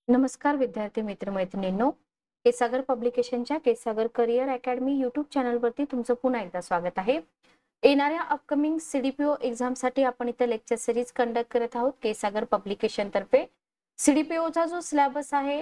नमस्कार विद्यार्थी मित्र मैत्रिणींनो, केसागर पब्लिकेशनच्या केसागर करिअर अकॅडमी युट्यूब चॅनलवरती तुमचं पुन्हा एकदा स्वागत आहे. येणाऱ्या अपकमिंग सीडीपीओ एक्झामसाठी आपण इथे लेक्चर सिरीज कंडक्ट करत आहोत केसागर पब्लिकेशन तर्फे. सीडीपीओचा जो सिलेबस आहे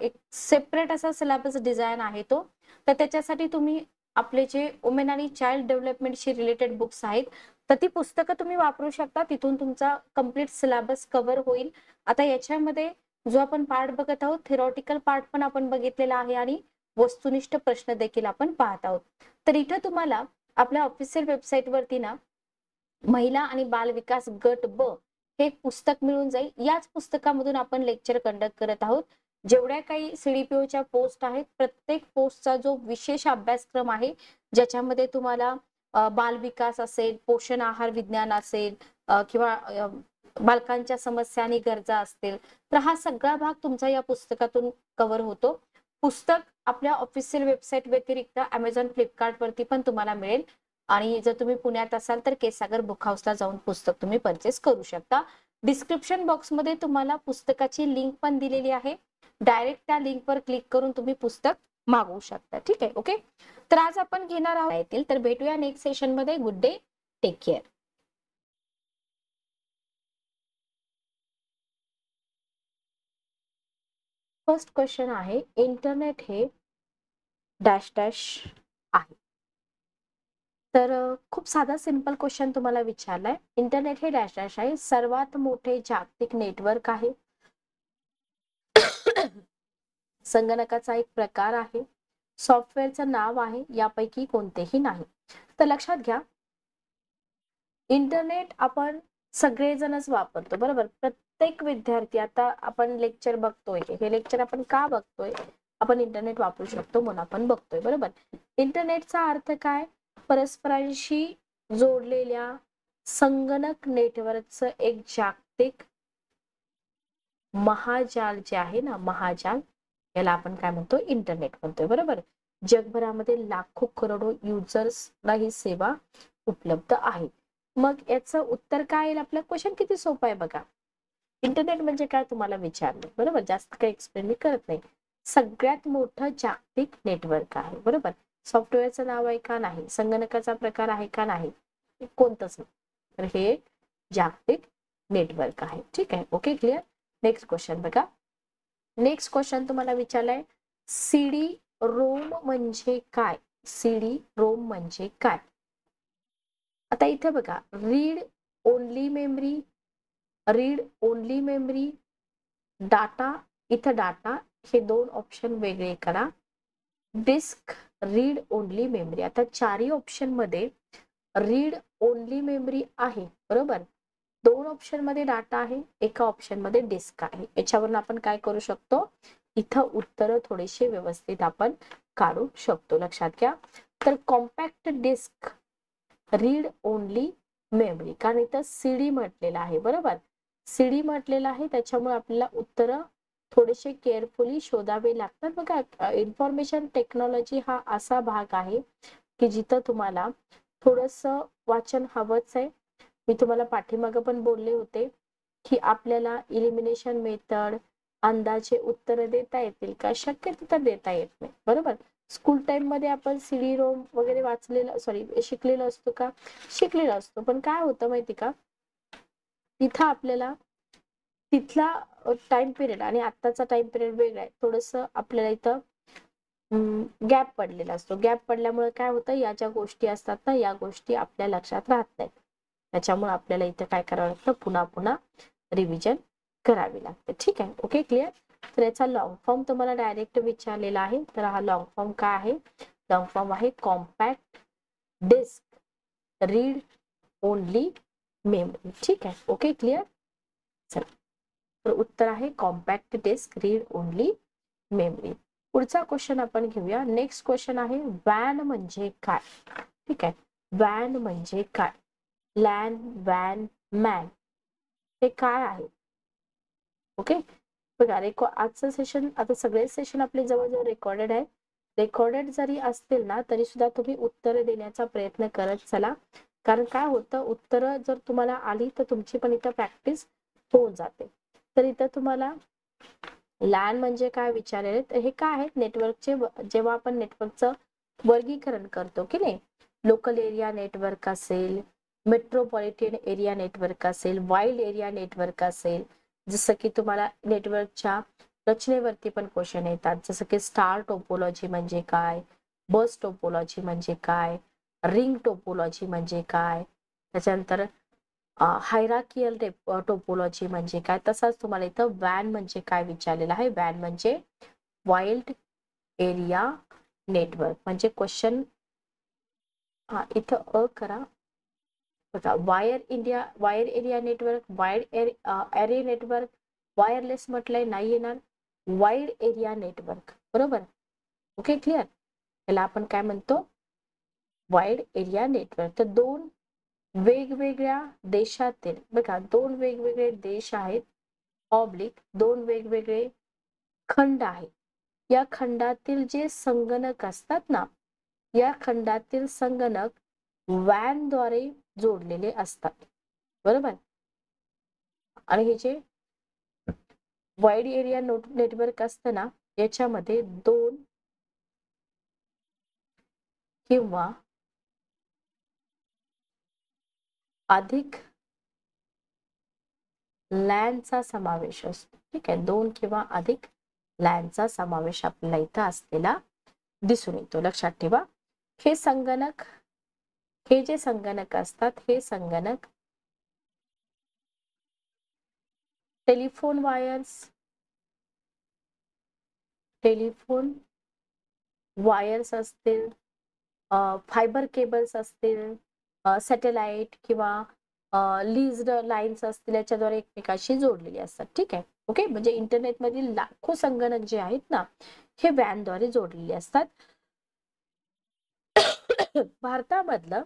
एक सेपरेट असा सिलेबस डिझाइन आहे तो. तर त्याच्यासाठी तुम्ही आपले जे वुमेन आणि चाइल्ड डेव्हलपमेंटशी रिलेटेड बुक्स आहेत तर ती पुस्तकं तुम्ही वापरू शकता. तिथून तुमचा कंप्लीट सिलेबस कव्हर होईल. आता याच्यामध्ये जो आपण पार्ट बघत आहोत थेरॉटिकल पार्ट पण आपण बघितलेला आहे आणि वस्तुनिष्ठ प्रश्न देखील आपण पाहत आहोत. तर इथं तुम्हाला आपल्या ऑफिशियल वेबसाईट वरती ना महिला आणि बाल विकास गट ब हे एक पुस्तक मिळून जाईल. याच पुस्तकामधून आपण लेक्चर कंडक्ट करत आहोत. जेवढ्या काही सीडीपीओच्या पोस्ट आहेत प्रत्येक पोस्टचा जो विशेष अभ्यासक्रम आहे ज्याच्यामध्ये तुम्हाला बाल विकास असेल, पोषण आहार विज्ञान असेल किंवा बालकांच्या समस्या आणि गरजा असतील तर हा सगळा भाग तुमचा या पुस्तकातून कव्हर होतो. पुस्तक आपल्या ऑफिशियल वेबसाईट व्यतिरिक्त Amazon, फ्लिपकार्ट वरती पण तुम्हाला मिळेल आणि जर तुम्ही पुण्यात असाल तर केसागर बुक हाऊसला जाऊन पुस्तक तुम्ही परचेस करू शकता. डिस्क्रिप्शन बॉक्स मध्ये तुम्हाला पुस्तकाची लिंक पण दिलेली आहे. डायरेक्ट त्या लिंकवर क्लिक करून तुम्ही पुस्तक मागवू शकता. ठीक आहे, ओके. तर आज आपण घेणार आहोत तर भेटूया नेक्स्ट सेशन मध्ये. Good day, take care. First question आहे, इंटरनेट हे डॅश डॅश आहे. तर खूप साधा सिंपल क्वेश्चन तुम्हाला विचारलाय. इंटरनेट हे डॅश डॅश आहे. सर्वात मोठे जागतिक नेटवर्क आहे. संगणकाचा एक प्रकार आहे. सॉफ्टवेअरचं नाव आहे. यापैकी कोणतेही नाही. तर लक्षात घ्या, इंटरनेट आपण सगळेजणच वापरतो, बरोबर. प्रत्येक विद्यार्थी, आता आपण लेक्चर बघतोय, हे लेक्चर आपण का बघतोय, आपण इंटरनेट वापरू शकतो म्हणून आपण बघतोय, बरोबर. इंटरनेटचा अर्थ काय? परस्परांशी जोडलेल्या संगणक नेटवर्कचं एक जागतिक महाजाल जे आहे ना, महाजाल, याला आपण काय म्हणतो? इंटरनेट म्हणतोय, बरोबर. जगभरामध्ये लाखो करोडो युजर्सला ही सेवा उपलब्ध आहे. मग याचं उत्तर काय येईल आपलं? क्वेश्चन किती सोपं आहे बघा. इंटरनेट म्हणजे काय तुम्हाला विचारलं, बरोबर. जास्त काही एक्सप्लेन मी करत नाही. सगळ्यात मोठं जागतिक नेटवर्क आहे, बरोबर. सॉफ्टवेअरचं नाव आहे का? नाही. संगणकाचा प्रकार आहे का? नाही. कोणतंच नाही. तर हे जागतिक नेटवर्क आहे. ठीक आहे, ओके, क्लिअर. नेक्स्ट क्वेश्चन बघा. नेक्स्ट क्वेश्चन तुम्हाला विचारलाय, सीडी रोम म्हणजे काय? सीडी रोम म्हणजे काय? आता इथे बघा, read only memory, read only memory, data, इथं डाटा, हे दोन ऑप्शन वेगळे करा. Disk, read only memory. आता चारही ऑप्शन मध्ये रीड ओनली मेमरी आहे, बरोबर. दोन ऑप्शन मध्ये डाटा आहे, एका ऑप्शन मध्ये डिस्क आहे. याच्यावरून आपण काय करू शकतो? इथं उत्तर थोडेसे व्यवस्थित आपण काढू शकतो. लक्षात घ्या. तर compact disc, read only memory, कारण इथं सीडी म्हटलेलं आहे, बरोबर. सीडी म्हटलेलं आहे, त्याच्यामुळे आपल्याला उत्तर थोडेसे केअरफुली शोधावे लागतात. बघा, इन्फॉर्मेशन टेक्नॉलॉजी हा असा भाग आहे की जिथं तुम्हाला थोडस वाचन हवंच आहे. मी तुम्हाला पाठीमागं पण बोलले होते की आपल्याला इलिमिनेशन मेथड, अंदाजे उत्तर देता येतील का? शक्य तिथं देता येत नाही, बरोबर. स्कूल टाइम मध्ये आपण सीडी रोम वगैरे वाचलेलं, सॉरी, शिकलेलो असतो का? शिकलेलो असतो. पण काय होतं माहिती का, तिथं आपल्याला तिथला टाइम पिरियड आणि आत्ताचा टाइम पिरियड वेगळा आहे. थोडस आपल्याला इथं गॅप पडलेला असतो. गॅप पडल्यामुळे काय होतं, या ज्या गोष्टी असतात ना, या गोष्टी आपल्या लक्षात राहत नाहीत. त्याच्यामुळे आपल्याला इथं काय करावं लागतं? पुन्हा पुन्हा रिव्हिजन करावी लागते. ठीक आहे, ओके, क्लिअर. तर याचा लॉंग फॉर्म तुम्हाला डायरेक्ट विचारलेला आहे. तर हा लॉंग फॉर्म काय आहे? लॉंग फॉर्म आहे compact disc read only memory. ठीक आहे, ओके, क्लिअर. चला, तर उत्तर आहे compact disc read only memory. पुढचा क्वेश्चन आपण घेऊया. नेक्स्ट क्वेश्चन आहे, वॅन म्हणजे काय? ठीक आहे, वॅन म्हणजे काय? लॅन, वॅन, मॅन, हे काय आहे? ओके, बघा, आजचं सेशन, आता सगळे सेशन आपले जवळजवळ रेकॉर्डेड आहे. रेकॉर्डेड जरी असतील ना तरी सुद्धा तुम्ही उत्तर देण्याचा प्रयत्न करत चला. कारण काय होतं, उत्तर जर तुम्हाला आली तर तुमची पण इथं प्रॅक्टिस होऊन जाते. तर इथं तुम्हाला लॅन म्हणजे काय विचारलेले, तर हे काय आहेत नेटवर्कचे, जेव्हा आपण नेटवर्कचं वर्गीकरण करतो की नाही, लोकल एरिया नेटवर्क असेल, मेट्रोपॉलिटन एरिया नेटवर्क असेल, वाईल्ड एरिया नेटवर्क असेल, जसं की तुम्हाला नेटवर्कच्या रचनेवरती पण क्वेश्चन येतात, जसं की स्टार टोपोलॉजी म्हणजे काय, बस टोपोलॉजी म्हणजे काय, रिंग टोपोलॉजी म्हणजे काय, त्याच्यानंतर हायरार्कियल टोपोलॉजी म्हणजे काय. तसाच तुम्हाला इथं वॅन म्हणजे काय विचारलेलं आहे. वॅन म्हणजे वाईल्ड एरिया नेटवर्क. म्हणजे क्वेश्चन इथं करा बघा, wire area network, wide array network, wireless म्हटलंय नाही येणार, वाईड एरिया नेटवर्क, बरोबर. Okay, clear. त्याला आपण काय म्हणतो, वाईड एरिया नेटवर्क. तर दोन वेगवेगळ्या देशातील, बघा दोन वेगवेगळे देश आहेत, ऑब्लिक दोन वेगवेगळे खंड आहेत. या खंडातील जे संगणक असतात ना, या खंडातील संगणक वॅन द्वारे जोडलेले असतात, बरोबर. आणि हे जे वाईड एरिया नेटवर्क असतं ना, याच्यामध्ये दोन किंवा अधिक लॅनचा समावेश असतो. ठीक आहे, दोन किंवा अधिक लॅनचा समावेश आपल्याला इथं असलेला दिसून येतो. लक्षात ठेवा, हे संगणक, हे जे संगणक असतात, हे संगणक टेलिफोन वायर्स असतील, फायबर केबल्स असतील, सॅटेलाइट किंवा लीज्ड लाईन्स असतील, याच्याद्वारे एकमेकाशी जोडलेली असतात. ठीक आहे, ओके. म्हणजे इंटरनेटमधील लाखो संगणक जे आहेत ना, हे वॅनद्वारे जोडलेले असतात. भारतामधलं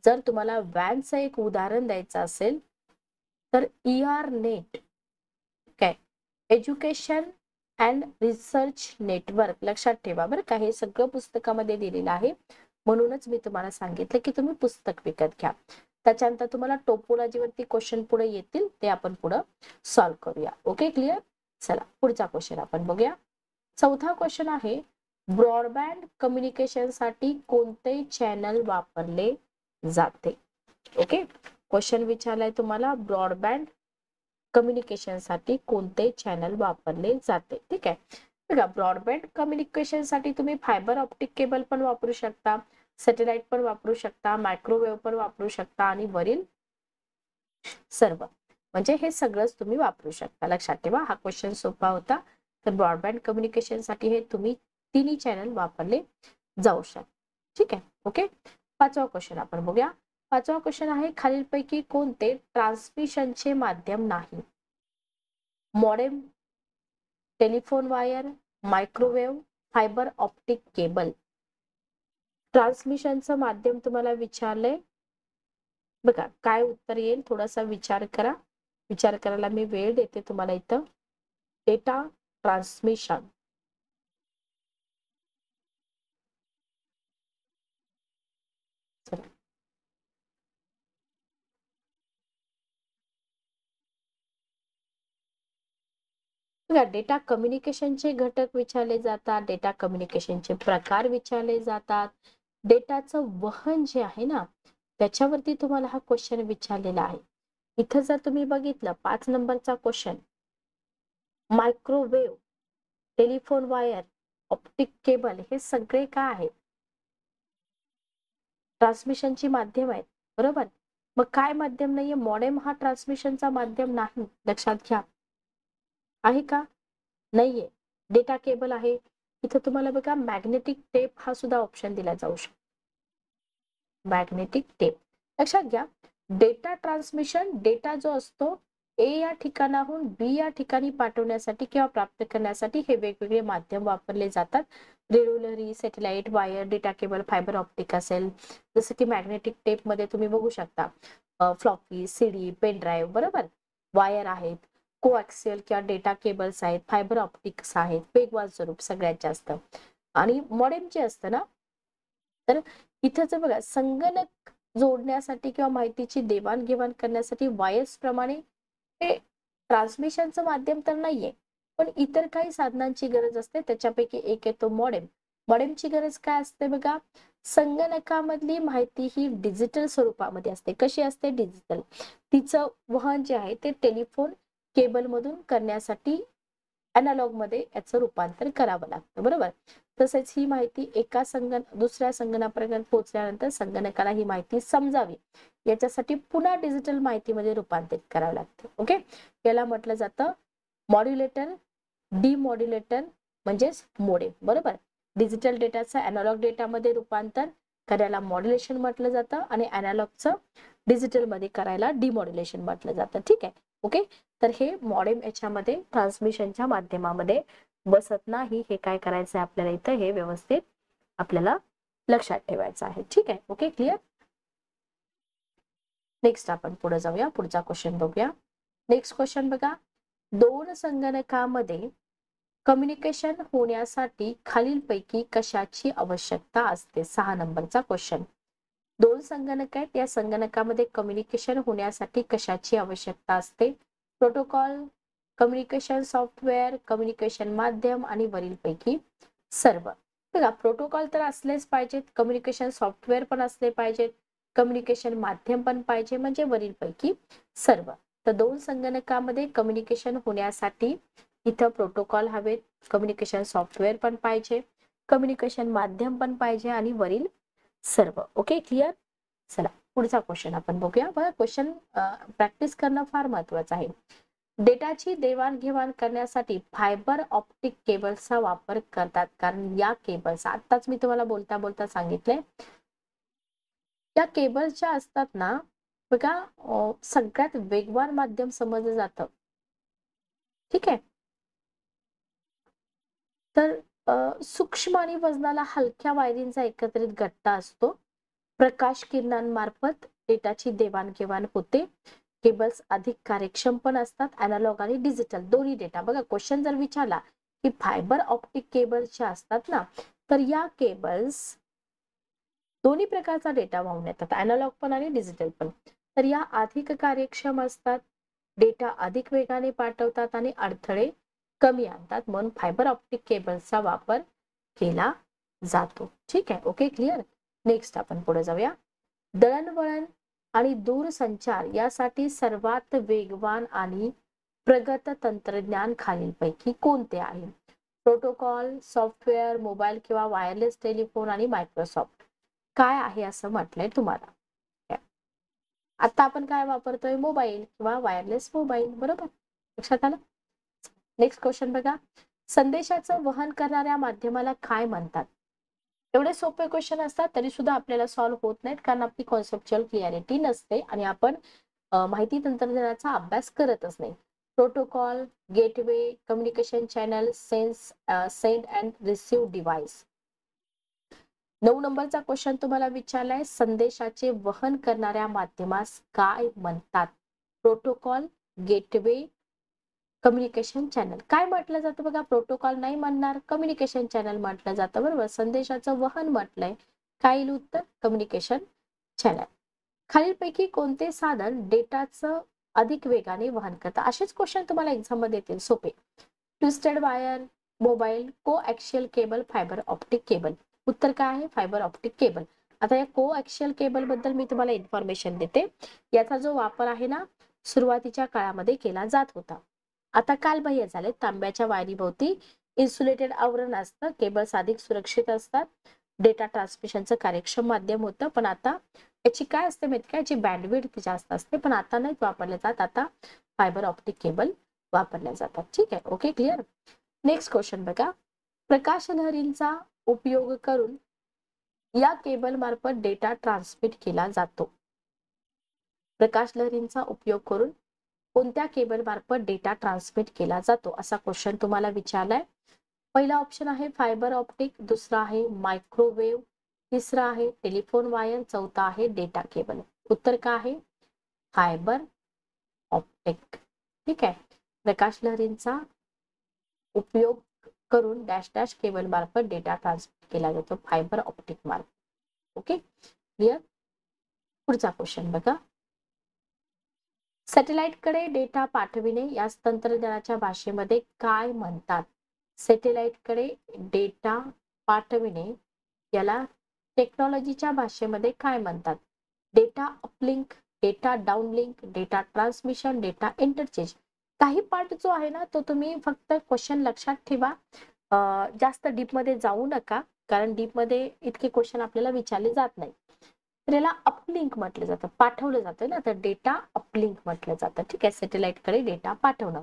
जर तुम्हाला वॅनचं एक उदाहरण द्यायचं असेल तर ER नेट, काय, एज्युकेशन अँड रिसर्च नेटवर्क. लक्षात ठेवा बरं का, हे सगळं पुस्तकामध्ये दिलेलं आहे, म्हणूनच मी तुम्हाला सांगितलं की तुम्ही पुस्तक विकत घ्या. त्याच्यानंतर तुम्हाला टोपोलॉजीवरती क्वेश्चन पुढे येतील, ते आपण पुढे सॉल्व्ह करूया. Okay, clear. चला पुढचा क्वेश्चन आपण बघूया. चौथा क्वेश्चन आहे, ब्रॉडबँड कम्युनिकेशन साठी कोणते चॅनल वापरले जाते. ओके, क्वेश्चन विचारलाय तुम्हाला, ब्रॉडबँड कम्युनिकेशन साठी कोणते चॅनल वापरले जाते. ठीक आहे, बघा ब्रॉडबँड कम्युनिकेशन साठी तुम्ही फायबर ऑप्टिक केबल पण वापरू शकता, सॅटेलाइट पण वापरू शकता, मायक्रोवेव्ह पण वापरू शकता, आणि वरील सर्व, म्हणजे हे सगळंच तुम्ही वापरू शकता. लक्षात ठेवा, हा क्वेश्चन सोपा होता. तर ब्रॉडबँड कम्युनिकेशन साठी हे तुम्ही तिन्ही चॅनल वापरले जाऊ शकतात. ठीक आहे, ओके. पाचवा क्वेश्चन आपण बघूया. पाचवा क्वेश्चन आहे, खालीलपैकी कोणते ट्रान्समिशनचे माध्यम नाही. Modem, telephone wire, microwave, fibre optic cable. ट्रान्समिशनचं माध्यम तुम्हाला विचारलंय, बघा काय उत्तर येईल, थोडासा विचार करा. विचार करायला मी वेळ देते तुम्हाला इथं. डेटा ट्रान्समिशन, बघा डेटा कम्युनिकेशनचे घटक विचारले जातात, डेटा कम्युनिकेशनचे प्रकार विचारले जातात, डेटाचं वहन जे आहे ना, त्याच्यावरती तुम्हाला हा क्वेश्चन विचारलेला आहे. इथं जर तुम्ही बघितलं 5 नंबरचा question, microwave, telephone wire, optic cable, हे सगळे काय आहेत, ट्रान्समिशनची माध्यम आहेत, बरोबर. मग काय माध्यम नाहीये, मॉडेम हा ट्रान्समिशनचा माध्यम नाही. लक्षात घ्या, आहे का, नाहीये. डेटा केबल आहे. इथं तुम्हाला बघा मॅग्नेटिक टेप हा सुद्धा ऑप्शन दिला जाऊ शकतो, मॅग्नेटिक टेप. लक्षात घ्या, डेटा ट्रान्समिशन, डेटा जो असतो ए या ठिकाणाहून बी या ठिकाणी पाठवण्यासाठी किंवा प्राप्त करण्यासाठी हे वेगवेगळे माध्यम वापरले जातात. रेडिओलरी, satellite, wire, data cable, fibre optic असेल, जसं की मॅग्नेटिक टेप मध्ये तुम्ही बघू शकता फ्लॉपी, सीडी, पेन ड्राईव्ह, बरोबर. वायर आहेत, कोॲक्सियल किंवा डेटा केबल्स आहेत, फायबर ऑप्टिक्स आहेत, वेगवान स्वरूप सगळ्यात जास्त. आणि मॉडेम जे असतं ना, तर इथंच बघा संगणक जोडण्यासाठी किंवा माहितीची देवाणघेवाण करण्यासाठी वायर्स प्रमाणे हे ट्रान्समिशनचं माध्यम तर नाहीये, पण इतर काही साधनांची गरज असते, त्याच्यापैकी एक येतो मॉडेम. मॉडेमची गरज काय असते बघा, संगणकामधली माहिती ही डिजिटल स्वरूपामध्ये असते. कशी असते? डिजिटल. तिचं वहन जे आहे ते टेलिफोन केबल मधून करण्यासाठी अॅनालॉग मध्ये याचं रूपांतर करावं लागतं, बरोबर. तसेच ही माहिती एका दुसऱ्या संगणकापर्यंत पोहोचल्यानंतर संगणकाला ही माहिती समजावी याच्यासाठी पुन्हा डिजिटल माहितीमध्ये रूपांतरित करावं लागतं. ओके, याला म्हटलं जातं मॉड्युलेटर, डिमॉड्युलेटर म्हणजेच मोडेम, बरोबर. डिजिटल डेटाचं अॅनालॉग डेटामध्ये रूपांतर करायला मॉड्युलेशन म्हटलं जातं आणि अॅनालॉगचं डिजिटल मध्ये करायला डिमॉड्युलेशन म्हटलं जातं. ठीक आहे, ओके. तर हे मॉडेम याच्यामध्ये ट्रान्समिशनच्या माध्यमामध्ये बसत नाही. हे काय करायचं आहे आपल्याला इथं, हे व्यवस्थित आपल्याला लक्षात ठेवायचं आहे. ठीक आहे, ओके, क्लिअर. नेक्स्ट आपण पुढे जाऊया, पुढचा क्वेश्चन बघूया. नेक्स्ट क्वेश्चन बघा, दोन संगणकामध्ये कम्युनिकेशन होण्यासाठी खालीलपैकी कशाची आवश्यकता असते? 6 नंबरचा क्वेश्चन. दोन संगणक आहेत, या संगणकामध्ये कम्युनिकेशन होण्यासाठी कशाची आवश्यकता असते? प्रोटोकॉल, कम्युनिकेशन सॉफ्टवेअर, कम्युनिकेशन माध्यम आणि वरीलपैकी सर्व. बघा, प्रोटोकॉल तर असलेच पाहिजेत, कम्युनिकेशन सॉफ्टवेअर पण असले पाहिजेत, कम्युनिकेशन माध्यम पण पाहिजे, म्हणजे वरीलपैकी सर्व. तर दोन संगणकामध्ये कम्युनिकेशन होण्यासाठी इथं प्रोटोकॉल हवेत, कम्युनिकेशन सॉफ्टवेअर पण पाहिजे, कम्युनिकेशन माध्यम पण पाहिजे आणि वरील सर्व. Okay, clear. चला पुढचा क्वेश्चन आपण बघूया. बघा, क्वेश्चन प्रॅक्टिस करणं फार महत्वाचं आहे. डेटाची देवाणघेवाण करण्यासाठी फायबर ऑप्टिक केबल्सचा वापर करतात, कारण या केबल्स आताच मी तुम्हाला बोलता बोलता सांगितले, या केबल्स ज्या असतात ना बघा, सगळ्यात वेगवान माध्यम समजलं जातं. ठीक आहे, तर सूक्ष्म आणि वजनाला हलक्या वायरींचा एकत्रित गट्टा असतो. प्रकाश किरणांमार्फत डेटाची देवाणघेवाण होते. केबल्स अधिक कार्यक्षम पण असतात, अॅनालॉग आणि डिजिटल दोन्ही डेटा. बघा, क्वेश्चन जर विचारला की फायबर ऑप्टिक केबल्स ज्या असतात ना, तर या केबल्स दोन्ही प्रकारचा डेटा वाहून येतात, अॅनालॉग पण आणि डिजिटल पण. तर या अधिक कार्यक्षम असतात, डेटा अधिक वेगाने पाठवतात आणि अडथळे कमी आणतात, म्हणून फायबर ऑप्टिक केबल्सचा वापर केला जातो. ठीक आहे, ओके, क्लिअर. नेक्स्ट आपण पुढे जाऊया. दळणवळण आणि दूरसंचार यासाठी सर्वात वेगवान आणि प्रगत तंत्रज्ञान खालीलपैकी कोणते आहे? प्रोटोकॉल, सॉफ्टवेअर, मोबाईल किंवा वायरलेस टेलिफोन आणि मायक्रोसॉफ्ट काय आहे असं म्हटलंय तुम्हाला? आता आपण काय वापरतोय? मोबाईल किंवा वायरलेस मोबाईल, बरोबर. लक्षात आलं. नेक्स्ट क्वेश्चन बघा, संदेशाचं वहन करणाऱ्या माध्यमाला काय म्हणतात? एवढे सोपे क्वेश्चन असतात तरी सुद्धा आपल्याला सॉल्व्ह होत नाहीत, कारण आपली कॉन्सेप्च्युअल क्लिअरिटी नसते आणि आपण माहिती तंत्रज्ञानाचा अभ्यास करतच नाही. Protocol, gateway, communication channel, send and receive device. 9 नंबरचा क्वेश्चन तुम्हाला विचारलाय, संदेशाचे वहन करणाऱ्या माध्यमास काय म्हणतात? Protocol, gateway, communication channel. काय म्हटलं जातं बघा, प्रोटोकॉल नाही म्हणणार, कम्युनिकेशन चॅनल म्हटलं जातं, बरोबर. संदेशाचं वहन म्हटलंय, काय येईल उत्तर? Communication channel. खालीलपैकी कोणते साधन डेटाचं अधिक वेगाने वहन करतं? असेच क्वेश्चन तुम्हाला एक्झाम मध्ये येतील सोपे. Twisted wire, mobile, coaxial cable, fibre optic cable. उत्तर काय आहे? Fibre optic cable. आता या कोॲक्सियल केबल बद्दल मी तुम्हाला इन्फॉर्मेशन देते. याचा जो वापर आहे ना, सुरुवातीच्या काळामध्ये केला जात होता. आता कालबाह्य झाले. तांब्याच्या वायरीभोवती इन्सुलेटेड आवरण असतं, केबल्स अधिक सुरक्षित असतात, डेटा ट्रान्समिशनचं कार्यक्षम माध्यम होतं. पण आता याची काय असते माहिती का, याची बँडविड्थ जास्त असते, पण आता नाही वापरले जात. आता फायबर ऑप्टिक केबल वापरल्या जातात. ठीक आहे, ओके, क्लिअर. नेक्स्ट क्वेश्चन बघा, प्रकाश लहरींचा उपयोग करून या केबल मार्फत डेटा ट्रान्समिट केला जातो. प्रकाश लहरींचा उपयोग करून कोणत्या केबल मार्फत डेटा ट्रान्समिट केला जातो असा क्वेश्चन तुम्हाला विचारलाय. पहिला ऑप्शन आहे फायबर ऑप्टिक, दुसरा आहे मायक्रोवेव्ह, तिसरा आहे टेलिफोन वायर, चौथा आहे डेटा केबल. उत्तर काय आहे? Fibre optic. ठीक आहे, प्रकाश लहरींचा उपयोग करून डॅश डॅश केबल मार्फत डेटा ट्रान्समिट केला जातो, फायबर ऑप्टिक मार्फत. Okay, clear. पुढचा क्वेश्चन बघा, सॅटेलाइटकडे डेटा पाठविणे यास तंत्रज्ञानाच्या भाषेमध्ये काय म्हणतात? सॅटेलाइटकडे डेटा पाठविणे याला टेक्नॉलॉजीच्या भाषेमध्ये काय म्हणतात? Data uplink, data downlink, data transmission, data interchange. काही पार्ट जो आहे ना तो तुम्ही फक्त क्वेश्चन लक्षात ठेवा. जास्त डीप मध्ये जाऊ नका, कारण डीप मध्ये इतके क्वेश्चन आपल्याला विचारले जात नाही. तर याला अपलिंक म्हटलं जातं, पाठवलं जातं ना, तर डेटा अपलिंक म्हटलं जातं. ठीक आहे, सॅटेलाइटकडे डेटा पाठवणं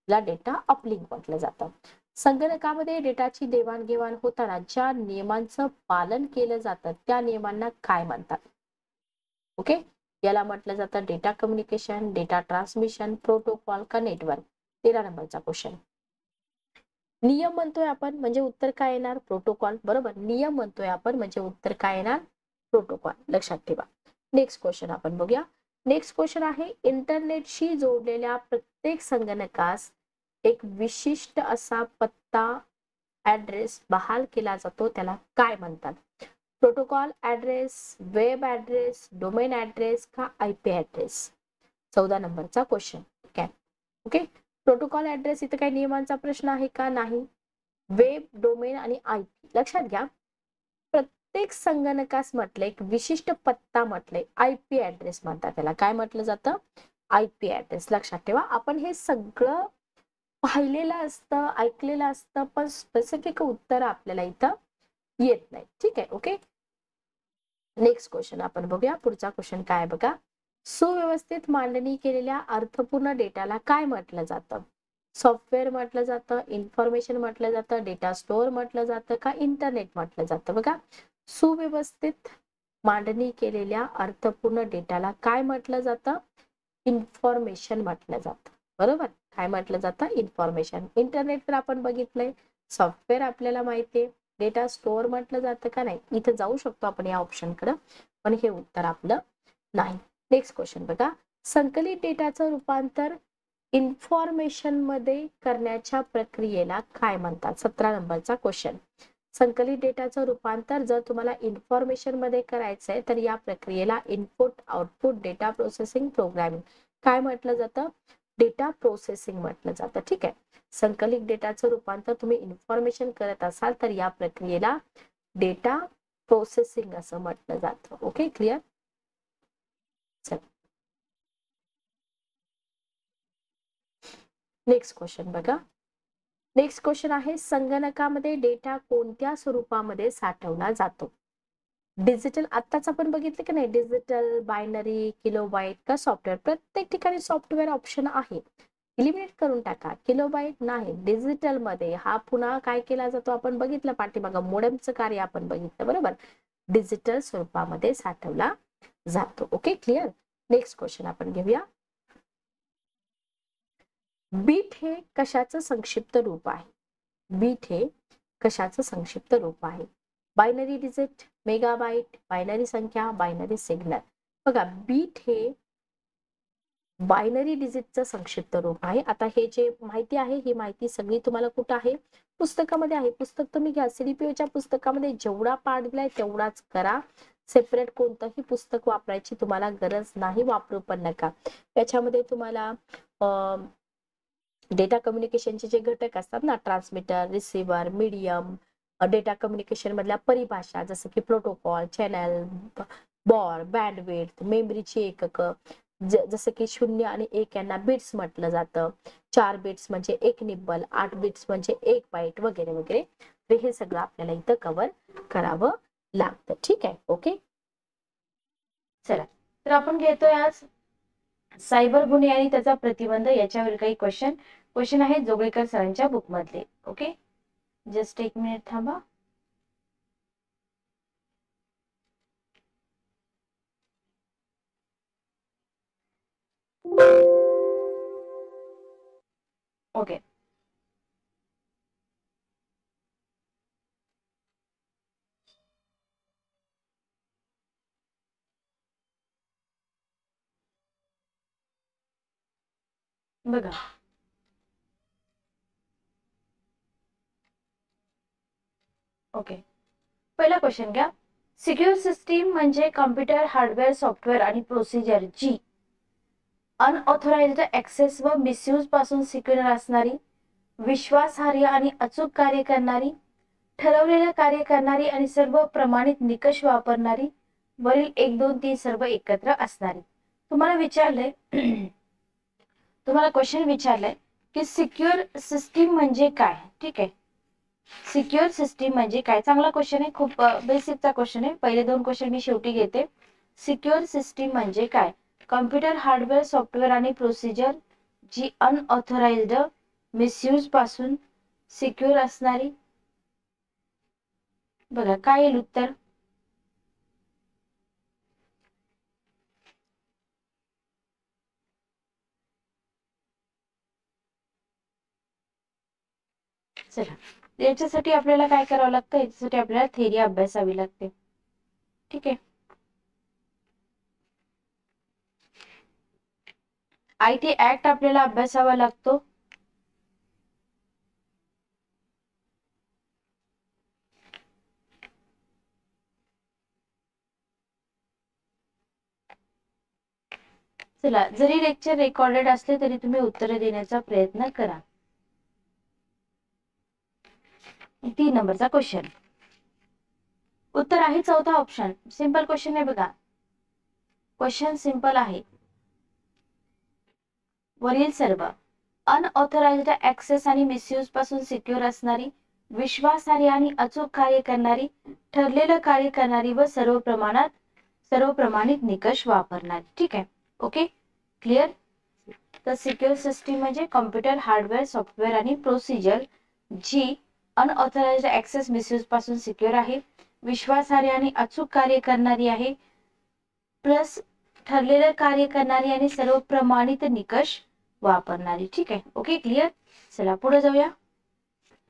याला डेटा अपलिंक म्हटलं जातं. संगणकामध्ये डेटाची देवाणघेवाण होताना ज्या नियमांचं पालन केलं जातं त्या नियमांना काय म्हणतात? ओके, याला म्हटलं जातं data communication, data transmission, protocol का नेटवर्क. 13 नंबरचा क्वेश्चन. नियम म्हणतोय आपण म्हणजे उत्तर काय येणार? प्रोटोकॉल. बरोबर, नियम म्हणतोय आपण म्हणजे उत्तर काय येणार? प्रोटोकॉल. लक्षात ठेवा. नेक्स्ट क्वेश्चन आपण बघूया. नेक्स्ट क्वेश्चन आहे, इंटरनेटशी जोडलेल्या प्रत्येक संगणकास एक विशिष्ट असा पत्ता ऍड्रेस बहाल केला जातो, त्याला काय म्हणतात? Protocol address, web address, domain address का आयपी ऍड्रेस? 14 नंबरचा क्वेश्चन. ठीक आहे, ओके. प्रोटोकॉल ऍड्रेस इथे काही नियमांचा प्रश्न आहे का? नाही. वेब, डोमेन आणि आयपी लक्षात घ्या. प्रत्येक संगणकास म्हटलं एक विशिष्ट पत्ता म्हटलंय, आयपी ऍड्रेस म्हणतात त्याला. काय म्हटलं जातं? IP address. लक्षात ठेवा, आपण हे सगळं पाहिलेलं असतं, ऐकलेलं असतं, पण स्पेसिफिक उत्तर आपल्याला इथं येत नाही. ठीक आहे, ओके. नेक्स्ट क्वेश्चन आपण बघूया. पुढचा क्वेश्चन काय बघा. सुव्यवस्थित मांडणी केलेल्या अर्थपूर्ण डेटाला काय म्हटलं जातं? सॉफ्टवेअर म्हटलं जातं, इन्फॉर्मेशन म्हटलं जातं, डेटा स्टोअर म्हटलं जातं का इंटरनेट म्हटलं जातं? बघा, सुव्यवस्थित मांडणी केलेल्या अर्थपूर्ण डेटाला काय म्हटलं जातं? इन्फॉर्मेशन म्हटलं जातं. बरोबर, काय म्हटलं जातं? इन्फॉर्मेशन. इंटरनेट तर आपण बघितलंय, सॉफ्टवेअर आपल्याला माहितीये, डेटा स्टोअर म्हटलं जातं का नाही? इथं जाऊ शकतो आपण या ऑप्शन कडे, पण हे उत्तर आपलं नाही. नेक्स्ट क्वेश्चन बघा. संकलित डेटाचं रूपांतर इन्फॉर्मेशन मध्ये करण्याच्या प्रक्रियेला काय म्हणतात? 17 नंबरचा क्वेश्चन. संकलित डेटाचं रूपांतर जर तुम्हाला इन्फॉर्मेशन मध्ये करायचंय तर या प्रक्रियेला input, output, data processing, programming काय म्हटलं जातं? डेटा प्रोसेसिंग म्हटलं जातं. ठीक आहे, संकलित डेटाचं रूपांतर तुम्ही इन्फॉर्मेशन करत असाल तर या प्रक्रियेला डेटा प्रोसेसिंग असं म्हटलं जातं. Okay, clear? चल, नेक्स्ट क्वेश्चन बघा. नेक्स्ट क्वेश्चन आहे, संगणकामध्ये डेटा कोणत्या स्वरूपामध्ये साठवला जातो? डिजिटल, आत्ताच आपण बघितलं की नाही, डिजिटल, बायनरी, किलोबाईट का सॉफ्टवेअर? प्रत्येक ठिकाणी सॉफ्टवेअर ऑप्शन आहे, इलिमिनेट करून टाका. किलोबाईट नाही, डिजिटल मध्ये हा पुन्हा काय केला जातो आपण बघितलं पाठीमागं, मोडेमचं कार्य आपण बघितलं. बरोबर, डिजिटल स्वरूपामध्ये साठवला जातो. Okay, clear? नेक्स्ट क्वेश्चन आपण घेऊया. बीट हे कशाचं संक्षिप्त रूप आहे? बीट हे कशाचं संक्षिप्त रूप आहे? बायनरी डिजिट, मेगाबाईट, बायनरी संख्या, बायनरी सिग्नल. बघा, बीट हे बायनरी डिजिटचं संक्षिप्त रूप आहे. आता हे जे माहिती आहे ही माहिती सगळी तुम्हाला कुठं आहे? पुस्तकामध्ये आहे. पुस्तक तुम्ही घ्या, सीडीपीओच्या पुस्तकामध्ये जेवढा पाठ दिलाय तेवढाच करा. सेपरेट कोणतंही पुस्तक वापरायची तुम्हाला गरज नाही, वापरू पण नका. त्याच्यामध्ये तुम्हाला डेटा कम्युनिकेशनचे जे घटक असतात ना, transmitter, receiver, medium, data communication मधल्या परिभाषा जसं की प्रोटोकॉल, चॅनल, बॉर, बँडविड्थ, मेमरीची एकक, जसं की 0 आणि 1 यांना बिट्स म्हटलं जातं. 4 बिट्स म्हणजे 1 निब्बल, 8 बिट्स म्हणजे 1 बाईट वगैरे वगैरे. तर हे सगळं आपल्याला इथं कव्हर करावं लागतं. ठीक आहे, ओके. चला, तर आपण घेतोय आज सायबर गुन्हे आणि त्याचा प्रतिबंध याच्यावर काही क्वेश्चन आहेत जोगळेकर सरांच्या बुक मधले. ओके, जस्ट एक मिनिट थांबा. ओके, बघा. ओके, पहिला क्वेश्चन घ्या. सिक्युअर सिस्टीम म्हणजे कॉम्प्युटर, हार्डवेअर, सॉफ्टवेअर आणि प्रोसिजर जी अनऑथोराइज्ड ऍक्सेस व मिसयूज पासून सिक्युअर असणारी, विश्वासार्ह आणि अचूक कार्य करणारी, ठरवलेले कार्य करणारी आणि सर्व प्रमाणित निकष वापरणारी, वरील 1 2 3 सर्व एकत्र असणारी. तुम्हाला विचारलंय तुम्हाला क्वेश्चन विचारलंय की सिक्युअर सिस्टीम म्हणजे काय. ठीक आहे, सिक्युअर सिस्टीम म्हणजे काय. चांगला क्वेश्चन आहे, खूप बेसिकचा क्वेश्चन आहे. पहिले 2 क्वेश्चन मी शेवटी घेते. सिक्युअर सिस्टीम म्हणजे काय. कॉम्प्युटर हार्डवेअर सॉफ्टवेअर आणि प्रोसिजर जी अनऑथोराइज्ड मिसयूज पासून सिक्युअर असणारी. बघा काय येईल उत्तर. चला, याच्यासाठी आपल्याला काय करावं लागतं, याच्यासाठी आपल्याला थेरी अभ्यासावी लागते. ठीक आहे, IT ऍक्ट आपल्याला अभ्यासावा लागतो. चला, जरी लेक्चर रेकॉर्डेड असले तरी तुम्ही उत्तर देण्याचा प्रयत्न करा. 3 नंबरचा क्वेश्चन, उत्तर आहे चौथा ऑप्शन. सिंपल क्वेश्चन आहे बघा, क्वेश्चन सिंपल आहे. वरील सर्व अनऑथोराइज्ड ऍक्सेस आणि मिसयूज पासून सिक्युअर असणारी, विश्वासार्ह आणि अचूक कार्य करणारी, ठरलेलं कार्य करणारी व सर्व प्रमाणित निकष वापरणारी. ठीक आहे, ओके, क्लिअर. तर सिक्युअर सिस्टीम म्हणजे कॉम्प्युटर हार्डवेअर सॉफ्टवेअर आणि प्रोसिजर जी अनऑथोराइज्ड ऍक्सेस मिसयूज पासून सिक्युअर आहे, विश्वासार्ह आणि अचूक कार्य करणारी आहे, प्लस ठरलेलं कार्य करणारी आणि सर्व प्रमाणित निकष वापरणारी. ठीक आहे, ओके, क्लिअर. चला पुढे जाऊया,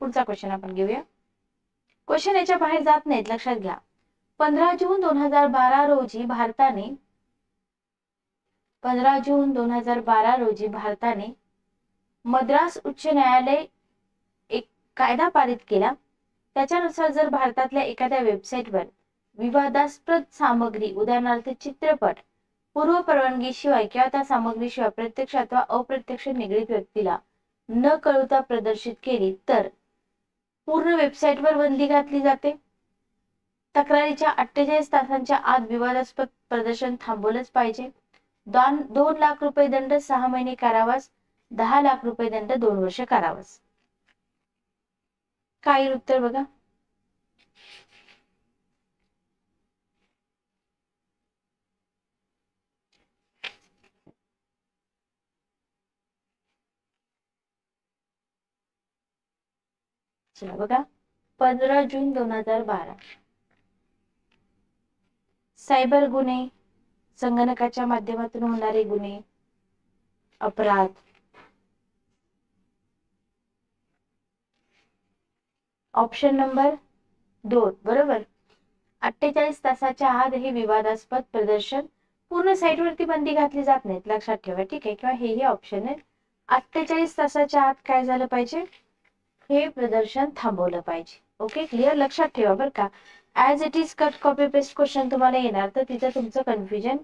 पुढचा क्वेश्चन आपण घेऊया. क्वेश्चन याच्या बाहेर जात नाहीत, लक्षात घ्या. 15 जून 2012 रोजी भारताने 15 जून 2012 रोजी भारताने मद्रास उच्च न्यायालय एक कायदा पारित केला. त्याच्यानुसार जर भारतातल्या एखाद्या वेबसाईटवर विवादास्पद सामग्री, उदाहरणार्थ चित्रपट, पूर्व परवानगीशिवाय किंवा त्या सामग्रीशिवाय प्रत्यक्ष अथवा अप्रत्यक्ष निगडीत व्यक्तीला न कळवता प्रदर्शित केली तर पूर्ण वेबसाईटवर बंदी घातली जाते. तक्रारीच्या 48 तासांच्या आत विवादास्पद प्रदर्शन थांबवलंच पाहिजे. 2 लाख रुपये दंड, 6 महिने कारावास, 10 लाख रुपये दंड, 2 वर्ष कारावास. काय उत्तर बघा. चला बघा, 15 जून 2012 सायबर गुन्हे, संगणकाच्या माध्यमातून होणारे गुन्हे, अपराध, ऑप्शन नंबर 2 बरोबर. 48 तासाच्या आत हे विवादास्पद प्रदर्शन, पूर्ण साईटवरती बंदी घातली जात नाहीत, लक्षात ठेवा. ठीक आहे, किंवा हेही ऑप्शन आहे. 48 तासाच्या आत काय झालं पाहिजे, हे प्रदर्शन थांबवलं पाहिजे. ओके, क्लिअर, लक्षात ठेवा बरं का. As it is cut copy paste question तुम्हाला येणार, तर तिथं तुमचं कन्फ्युजन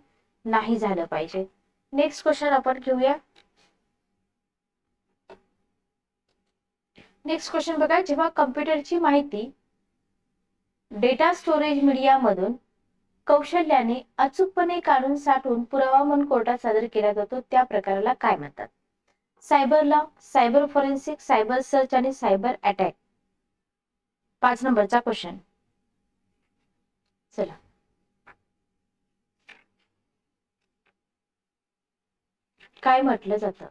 नाही झालं पाहिजे. नेक्स्ट क्वेश्चन आपण घेऊया. नेक्स्ट क्वेश्चन बघा, जेव्हा कम्प्युटरची माहिती डेटा स्टोरेज मीडिया मधून कौशल्याने अचूकपणे काढून साठवून पुरावा म्हणून कोर्टात सादर केला जातो, त्या प्रकाराला काय म्हणतात. Cyber law, cyber forensic, cyber search आणि सायबर अटॅक. 5 नंबरचा क्वेश्चन. चला, काय म्हटलं जातं.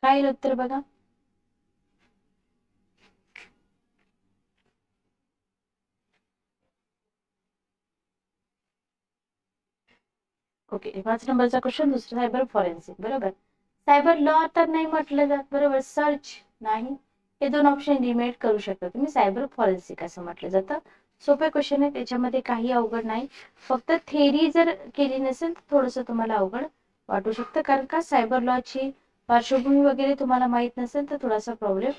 काय उत्तर बघा. ओके, 5 नंबरचा क्वेश्चन दुसरा सायबर फॉरेन्सिक बरोबर. सायबर लॉ तर नाही म्हटलं जात बरोबर. सर्च नाही, हे दोन ऑप्शन एलिमिनेट करू शकता तुम्ही. सायबर फॉरेन्सिक असं म्हटलं जातं. सोपे क्वेश्चन आहे, त्याच्यामध्ये काही अवघड नाही. फक्त थेरी जर केली नसेल तर थोडंसं तुम्हाला अवघड वाटू शकतं, कारण का सायबर लॉची पार्श्वभूमी वगैरे तुम्हाला माहित नसेल तर थोडासा प्रॉब्लेम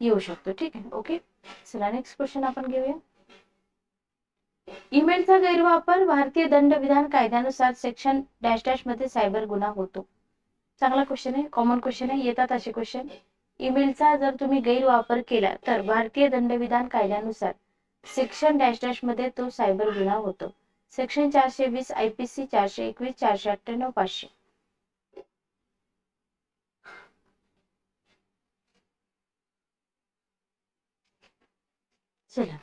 येऊ शकतो. ठीक आहे, ओके. चला नेक्स्ट क्वेश्चन आपण घेऊया. ईमेलचा गैरवापर भारतीय दंड विधान कायद्यानुसार सेक्शन डॅश डॅश मध्ये सायबर गुन्हा होतो. चांगला क्वेश्चन आहे, कॉमन क्वेश्चन आहे, येतात असे क्वेश्चन. ईमेलचा जर तुम्ही गैरवापर केला तर भारतीय दंडविधान कायद्यानुसार सेक्शन डॅश डॅश मध्ये तो सायबर गुन्हा होतो. Section 420 IPC, 421, 498, 500. चला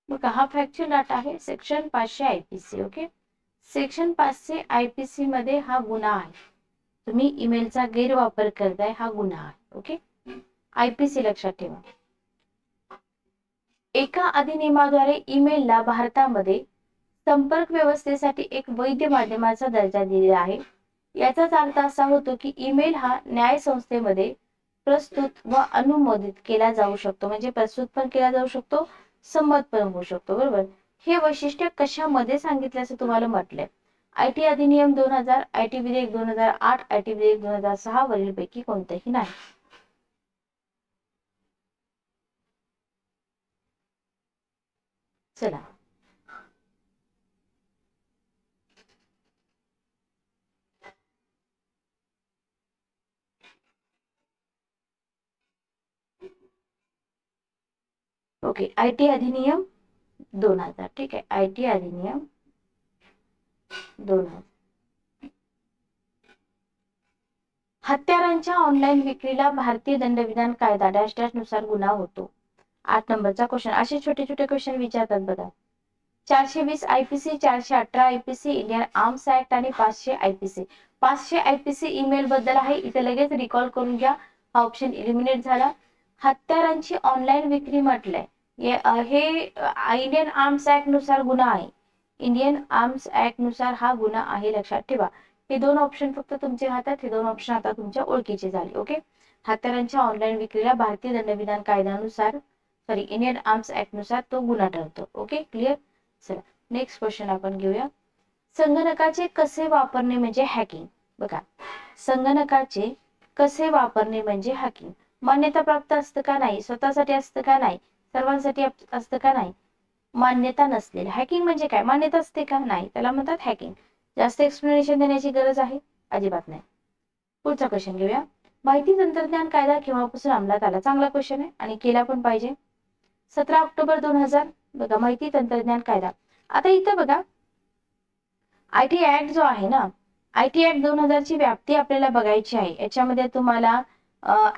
बघा, हा फॅक्च्युअल डाटा आहे. Section 500 IPC. Okay, section 500 IPC मध्ये हा गुन्हा आहे. तुम्ही ईमेलचा गैरवापर करताय, हा गुन्हा आहे. ओके, IPC लक्षात ठेवा. एका अधिनियमाद्वारे ईमेलला भारतामध्ये संपर्क व्यवस्थेसाठी एक वैध माध्यमाचा दर्जा दिलेला आहे. याचाच अर्थ असा होतो की ईमेल हा न्याय संस्थेमध्ये प्रस्तुत व अनुमोदित केला जाऊ शकतो. म्हणजे प्रस्तुत पण केला जाऊ शकतो, संमत पण होऊ शकतो. बरोबर. हे वैशिष्ट्य कशामध्ये सांगितलं असं तुम्हाला म्हटलंय? IT अधिनियम 2000, IT विधेयक 2008, IT विधेयक 2006 वरील पैकी कोणतेही नाही. चला ओके, IT अधिनियम 2000. ठीक आहे, IT अधिनियम 2000. हत्यारांच्या ऑनलाईन विक्रीला भारतीय दंडविधान कायदा डॅश डॅश नुसार गुन्हा होतो. 8 नंबरचा क्वेश्चन. असे छोटे छोटे क्वेश्चन विचारतात बघा. 420 IPC, 418 IPC, Indian arms act आणि 500 IPC. 500 IPC ईमेल बद्दल आहे. इथे लगेच रिकॉल करून घ्या, हा ऑप्शन एलिमिनेट झाला. हत्यारांची ऑनलाईन विक्री म्हटलंय, हे इंडियन आर्म्स ऍक्ट नुसार गुन्हा आहे. इंडियन आर्म्स ऍक्ट नुसार हा गुन्हा आहे, लक्षात ठेवा. हे दोन ऑप्शन फक्त तुमचे राहतात. हे दोन ऑप्शन आता तुमच्या ओळखीचे झाले. ओके, हत्यारांच्या ऑनलाईन विक्रीला भारतीय दंडविधान कायद्यानुसार इंडियन आर्म्स ऍक्ट नुसार तो गुन्हा ठरतो. Okay, clear. चला नेक्स्ट क्वेश्चन आपण घेऊया. संगणकाचे कसे वापरणे म्हणजे हॅकिंग. बघा, संगणकाचे कसे वापरणे म्हणजे हॅकिंग. मान्यता प्राप्त असतं का नाही, स्वतःसाठी असतं का नाही, सर्वांसाठी असतं का नाही, मान्यता नसलेलं. हॅकिंग म्हणजे काय, मान्यता असते का नाही, त्याला म्हणतात हॅकिंग. जास्त एक्सप्लेनेशन देण्याची गरज आहे अजिबात नाही. पुढचा क्वेश्चन घेऊया. माहिती तंत्रज्ञान कायदा केव्हापासून अंमलात आला. चांगला क्वेश्चन आहे आणि केला पण पाहिजे. 17 ऑक्टोबर 2000. बघा, माहिती तंत्रज्ञान कायदा. आता इथं बघा, IT ऍक्ट जो आहे ना, IT ऍक्ट 2000 ची व्याप्ती आपल्याला बघायची आहे. याच्यामध्ये तुम्हाला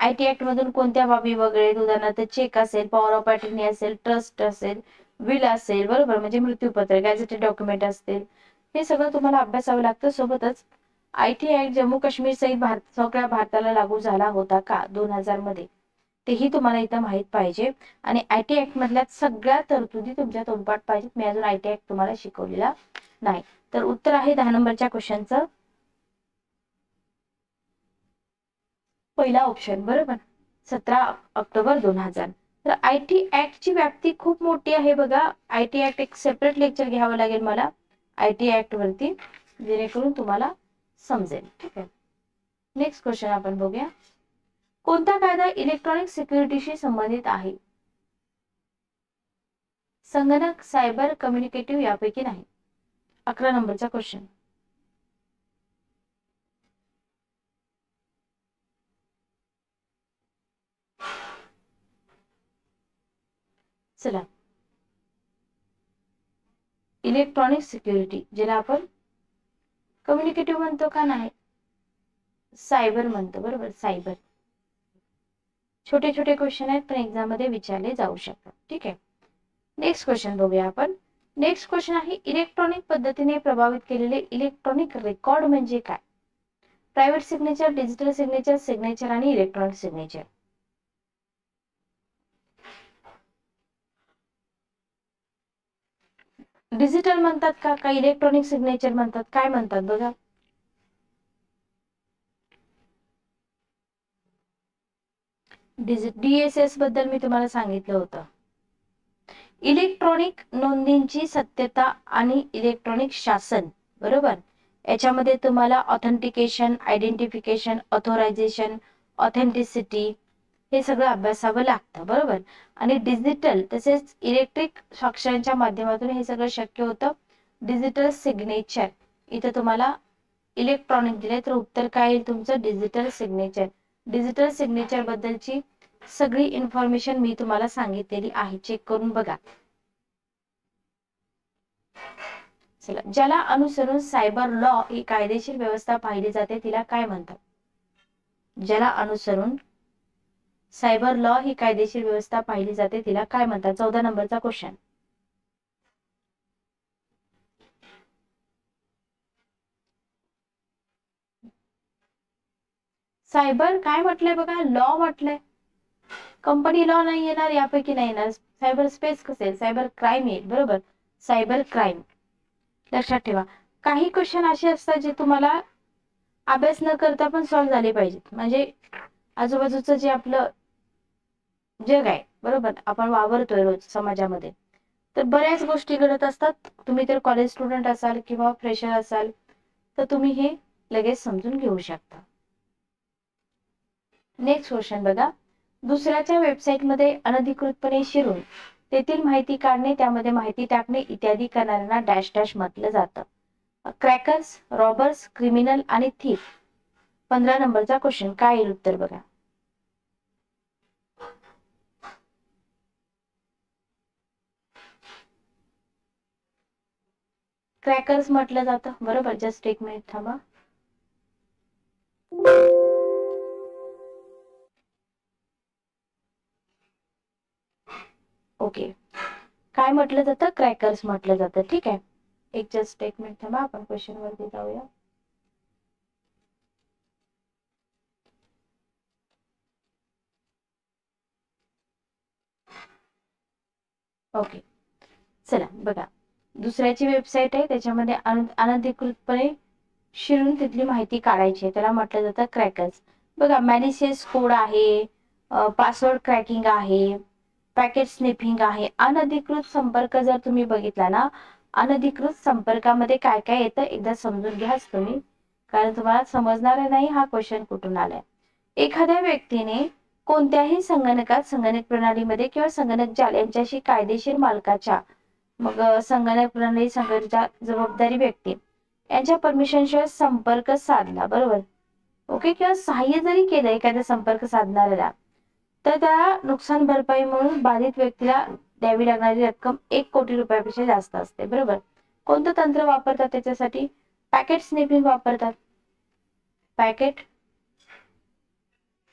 IT ऍक्ट मधून कोणत्या बाबी वगैरे, उदाहरणार्थ चेक असेल, पॉवर ऑफ अटर्नी असेल, ट्रस्ट असेल, विल असेल, बरोबर, म्हणजे मृत्यूपत्र, गॅझेटेड डॉक्युमेंट असतील, हे सगळं तुम्हाला अभ्यासावं लागतं. सोबतच IT ऍक्ट जम्मू काश्मीर सहित सगळ्या भारताला लागू झाला होता का 2000 मध्ये, तेही तुम्हाला इथं माहित पाहिजे. आणि IT ऍक्ट मधल्या सगळ्या तरतुदी तुमच्या तोंडपाठ पाहिजेत. मी अजून IT ऍक्ट तुम्हाला शिकवलेला नाही. तर उत्तर आहे 10 नंबरच्या क्वेश्चनचं पहिला ऑप्शन, बरोबर, 17 ऑक्टोबर 2000. तर IT ऍक्ट ची व्याप्ती खूप मोठी आहे. बघा, IT ऍक्ट एक सेपरेट लेक्चर घ्यावं लागेल मला IT ऍक्ट वरती, जेणेकरून तुम्हाला समजेल. ठीक आहे, नेक्स्ट क्वेश्चन आपण बघूया. कोणता कायदा इलेक्ट्रॉनिक सिक्युरिटीशी संबंधित आहे. संगणक, सायबर, कम्युनिकेटिव्ह यापैकी नाही. 11 नंबरचा क्वेश्चन. चला, इलेक्ट्रॉनिक सिक्युरिटी, ज्याला आपण कम्युनिकेटिव्ह म्हणतो का नाही, सायबर म्हणतो, बरोबर, सायबर. छोटे छोटे क्वेश्चन आहेत पण एक्झाम मध्ये विचारले जाऊ शकतात. ठीक आहे, नेक्स्ट क्वेश्चन बघूया आपण. नेक्स्ट क्वेश्चन आहे, इलेक्ट्रॉनिक पद्धतीने प्रभावित केलेले इलेक्ट्रॉनिक रेकॉर्ड म्हणजे काय. Private signature, digital signature, signature आणि इलेक्ट्रॉनिक सिग्नेचर. डिजिटल म्हणतात का इलेक्ट्रॉनिक सिग्नेचर म्हणतात, काय म्हणतात बघा. DSS बद्दल मी तुम्हाला सांगितलं होतं. इलेक्ट्रॉनिक नोंदींची सत्यता आणि इलेक्ट्रॉनिक शासन, बरोबर. याच्यामध्ये तुम्हाला ऑथेंटिकेशन, आयडेंटिफिकेशन, ऑथोरायझेशन, ऑथेंटिसिटी हे सगळं अभ्यासावं लागतं, बरोबर. आणि डिजिटल तसेच इलेक्ट्रिक स्वाक्षऱ्यांच्या माध्यमातून हे सगळं शक्य होतं. डिजिटल सिग्नेचर, इथं तुम्हाला इलेक्ट्रॉनिक दिले तर उत्तर काय येईल तुमचं, डिजिटल सिग्नेचर. डिजिटल सिग्नेचर बद्दलची सगळी इन्फॉर्मेशन मी तुम्हाला सांगितलेली आहे, चेक करून बघा. चला, ज्याला अनुसरून सायबर लॉ ही कायदेशीर व्यवस्था पाहिली जाते तिला काय म्हणतात. ज्याला अनुसरून सायबर लॉ ही कायदेशीर व्यवस्था पाहिली जाते तिला काय म्हणतात. 14 नंबरचा क्वेश्चन. सायबर काय म्हटलंय बघा, लॉ म्हटलंय. कंपनी लॉ नाही येणार, यापैकी नाही येणार. सायबर स्पेस कसे, सायबर क्राईम येईल, बरोबर. सायबर क्राईम लक्षात ठेवा. काही क्वेश्चन असे असतात जे तुम्हाला अभ्यास न करता पण सॉल्व्ह झाले पाहिजेत. म्हणजे आजूबाजूचं जे आपलं जग आहे, बरोबर, आपण वावरतोय रोज समाजामध्ये, तर बऱ्याच गोष्टी घडत असतात. तुम्ही तर कॉलेज स्टुडंट असाल किंवा फ्रेशर असाल तर तुम्ही हे लगेच समजून घेऊ शकता. नेक्स्ट क्वेश्चन बघा. दुसऱ्याच्या वेबसाईटमध्ये अनधिकृतपणे शिरून तेथील माहिती काढणे, त्यामध्ये माहिती टाकणे इत्यादी करणाऱ्यांना डॅश डॅश म्हटलं जातं. क्रॅकर्स, रॉबर्स, क्रिमिनल आणि थीफ. 15 नंबरचा क्वेश्चन. काय येईल उत्तर बघा. क्रॅकर्स म्हटलं जातं, बरोबर. जस्ट एक मिनिट थांबा. ओके, काय म्हटलं जातं, क्रॅकर्स म्हटलं जातं. ठीक आहे, जस्ट एक मिनिट थांबा, आपण क्वेश्चन वरती जाऊया. ओके, चला बघा. दुसऱ्याची वेबसाईट आहे, त्याच्यामध्ये अनधिकृतपणे शिरून तिथली माहिती काढायची आहे, त्याला म्हटलं जातं क्रॅकर्स. बघा, मॅलिशियस कोड आहे, पासवर्ड क्रॅकिंग आहे, पॅकेट स्निफिंग आहे. अनधिकृत संपर्क जर तुम्ही बघितला ना, अनधिकृत संपर्कामध्ये काय काय येतं एकदा समजून घ्याच तुम्ही, कारण तुम्हाला समजणार नाही हा क्वेश्चन कुठून आलाय. एखाद्या व्यक्तीने कोणत्याही संगणकात, संगणक प्रणालीमध्ये किंवा संगणक जाल यांच्याशी कायदेशीर मालकाच्या, मग संगणक प्रणाली, संगणकाच्या जबाबदारी व्यक्ती यांच्या परमिशन शिवाय संपर्क साधला, बरोबर. ओके, किंवा सहाय्य जरी केलं एखाद्या संपर्क साधणाऱ्याला, तर त्या नुकसान भरपाई म्हणून बाधित व्यक्तीला द्यावी लागणारी रक्कम 1 कोटी रुपयापेक्षा जास्त असते, बरोबर. कोणतं तंत्र वापरतात त्याच्यासाठी, पॅकेट स्निफिंग वापरतात. पॅकेट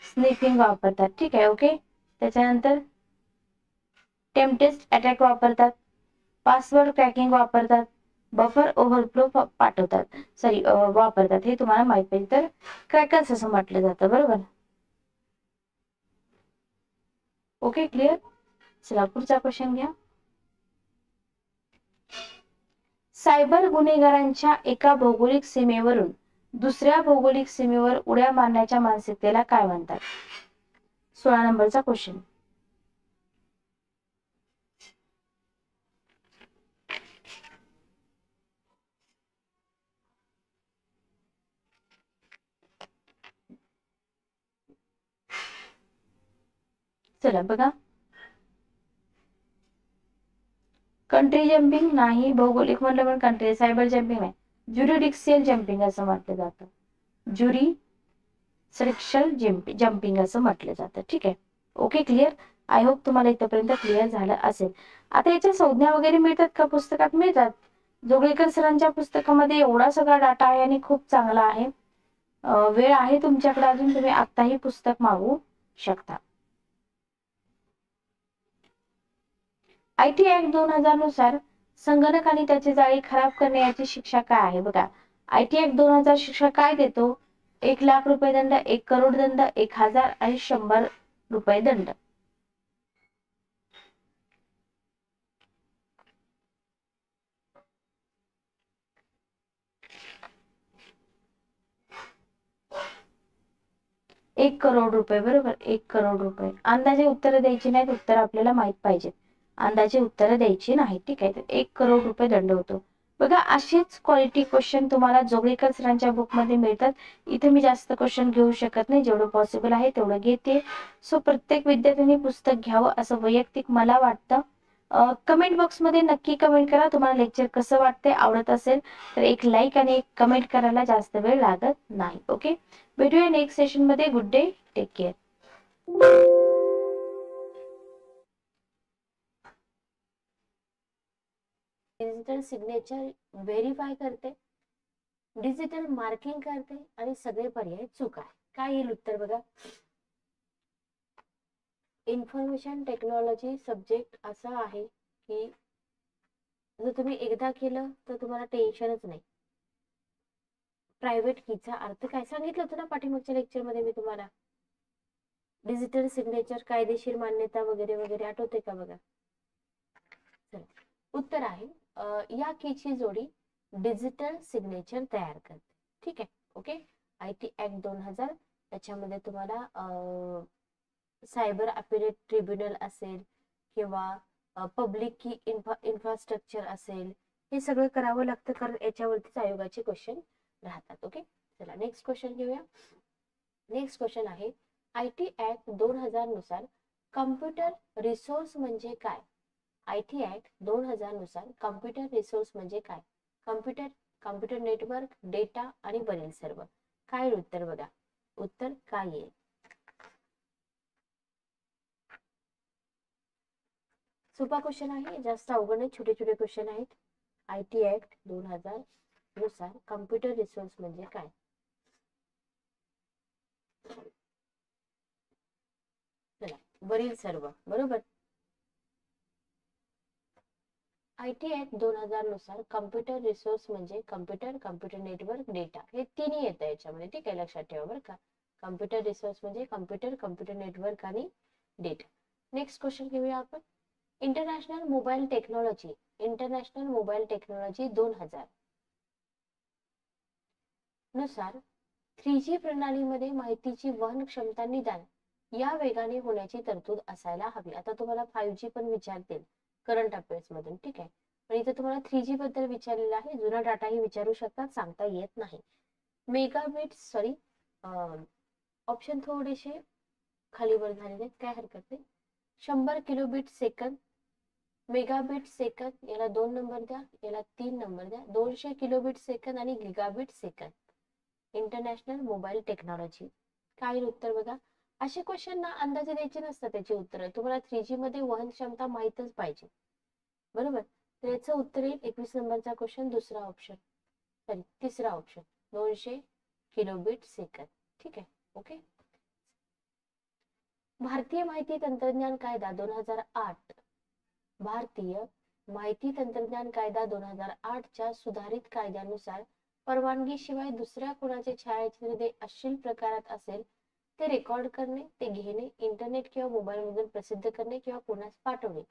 स्निफिंग वापरतात, ठीक आहे. ओके, त्याच्यानंतर टेम्पटेस्ट अटॅक वापरतात, पासवर्ड क्रॅकिंग वापरतात, बफर ओव्हरफ्लो पाठवतात, वापरतात. हे तुम्हाला माहित पाहिजे, तर क्रॅकर्स असं म्हटलं जातं, बरोबर. Okay, clear. चला पुढचा क्वेश्चन घ्या. सायबर गुन्हेगारांच्या एका भौगोलिक सीमेवरून दुसऱ्या भौगोलिक सीमेवर उड्या मारण्याच्या मानसिकतेला काय म्हणतात. 16 नंबरचा क्वेश्चन. चला बघा, कंट्री जम्पिंग नाही, भौगोलिक म्हटलं पण कंट्री. सायबर जम्पिंग नाही, ज्युरिडिक्शियल जम्पिंग असं म्हटलं जातं. ज्युरिडिक्शियल जम्पिंग असं म्हटलं जातं, ठीक आहे. Okay, clear. आय होप तुम्हाला इथपर्यंत क्लिअर झालं असेल. आता याच्या संज्ञा वगैरे मिळतात का, पुस्तकात मिळतात. जोगळेकर सरांच्या पुस्तकामध्ये एवढा सगळा डाटा आहे आणि खूप चांगला आहे. वेळ आहे तुमच्याकडे अजून, तुम्ही आत्ताही पुस्तक मागवू शकता. IT ऍक्ट 2000 नुसार संगणक आणि त्याचे जाळे खराब करणे याची शिक्षा काय आहे. बघा, IT ऍक्ट 2000 शिक्षा काय देतो, 1 लाख रुपये दंड, 1 करोड दंड, 1000 आणि 100 रुपये दंड. 1 करोड रुपये, बरोबर, 1 करोड रुपये. अंदाजे उत्तरं द्यायची नाहीत, उत्तर आपल्याला माहित पाहिजे. अंदाजे उत्तरं द्यायची नाही, ठीक आहे. तर 1 करोड रुपये दंड होतो. बघा, असेच क्वालिटी क्वेश्चन तुम्हाला जोगळेकर सरांच्या बुकमध्ये मिळतात. इथे मी जास्त क्वेश्चन घेऊ शकत नाही, जेवढं पॉसिबल आहे तेवढं घेते. सो प्रत्येक विद्यार्थ्यांनी पुस्तक घ्यावं असं वैयक्तिक मला वाटतं. कमेंट बॉक्समध्ये नक्की कमेंट करा, तुम्हाला लेक्चर कसं वाटतंय. आवडत असेल तर एक लाईक आणि एक कमेंट करायला जास्त वेळ लागत नाही. ओके, भेटूया नेक्स्ट सेशन मध्ये. Good day, take care. Digital signature verify करते, डिजिटल मार्किंग करते आणि सगळे पर्याय चूक आहे. काय येईल उत्तर बघा. इन्फॉर्मेशन टेक्नॉलॉजी सब्जेक्ट असा आहे की जर तुम्ही एकदा केलं तर तुम्हाला टेन्शनच नाही. प्रायव्हेट कीचा अर्थ काय सांगितलं होतं ना पाठीमागच्या लेक्चर मध्ये मी तुम्हाला. डिजिटल सिग्नेचर, कायदेशीर मान्यता वगैरे वगैरे, आठवते का बघा. उत्तर आहे या कीची जोडी डिजिटल सिग्नेचर तयार करते. ठीक आहे, ओके. IT ऍक्ट 2000, त्याच्यामध्ये तुम्हाला सायबर अपिलेट ट्रिब्युनल असेल किंवा पब्लिक की इन्फ्रास्ट्रक्चर असेल, हे सगळं करावं लागतं, कारण याच्यावरतीच आयोगाचे क्वेश्चन राहतात. ओके, चला नेक्स्ट क्वेश्चन घेऊया. नेक्स्ट क्वेश्चन आहे IT ऍक्ट 2000 नुसार कम्प्युटर रिसोर्स म्हणजे काय. IT ऍक्ट 2000 नुसार कम्प्युटर रिसोर्स म्हणजे काय. कम्प्युटर, कम्प्युटर नेटवर्क, डेटा आणि वरील सर्व. काय उत्तर बघा. उत्तर काय येईल. सोपा क्वेश्चन आहे, जास्त अवघड नाही, छोटे छोटे क्वेश्चन आहेत. IT ऍक्ट 2000 नुसार कम्प्युटर रिसोर्स म्हणजे काय. चला, वरील सर्व बरोबर. IT ऍक्ट 2000 नुसार कम्प्युटर रिसोर्स म्हणजे कम्प्युटर, कम्प्युटर नेटवर्क, डेटा, हे तिन्ही येतं याच्यामध्ये. ठीक आहे, लक्षात ठेवा बरं का. कम्प्युटर रिसोर्स म्हणजे कम्प्युटर, कम्प्युटर नेटवर्क आणि डेटा. नेक्स्ट क्वेश्चन घेऊया आपण. International mobile technology, international mobile technology 2000 नुसार 3G प्रणालीमध्ये माहितीची वहन क्षमता निदान या वेगाने होण्याची तरतूद असायला हवी. आता तुम्हाला 5G पण विचारतील करंट अफेअर्स मधून. ठीक आहे, पण इथे तुम्हाला 3G बद्दल विचारलेलं आहे. जुना डाटाही विचारू शकतात, सांगता येत नाही. मेगाबिट, सॉरी, ऑप्शन थोडेसे खालीवर झालेले, काय हरकत नाही. 100 किलोबिट सेकंद, मेगाबिट सेकंद, याला 2 नंबर द्या, याला 3 नंबर द्या. 200 किलोबिट सेकंद आणि gigabit second. International mobile technology. काय उत्तर बघा. असे क्वेश्चन ना अंदाजे द्यायचे नसतात, त्याची उत्तर तुम्हाला 3G मध्ये वहन क्षमता माहितच पाहिजे, बरोबर. तर याचं उत्तर येईल 21 नंबरचा क्वेश्चन, दुसरा ऑप्शन, सॉरी तिसरा ऑप्शन, 200 किलोबिट सेकंद. ठीक आहे, ओके. भारतीय माहिती तंत्रज्ञान कायदा 2008, भारतीय माहिती तंत्रज्ञान कायदा 2008 च्या सुधारित कायद्यानुसार परवानगीशिवाय दुसऱ्या कोणाचे छायाचित्र अश्लील प्रकारात असेल ते रेकॉर्ड करणे, ते घेणे, इंटरनेट किंवा मोबाईल मधून प्रसिद्ध करणे किंवा कोणास पाठवणे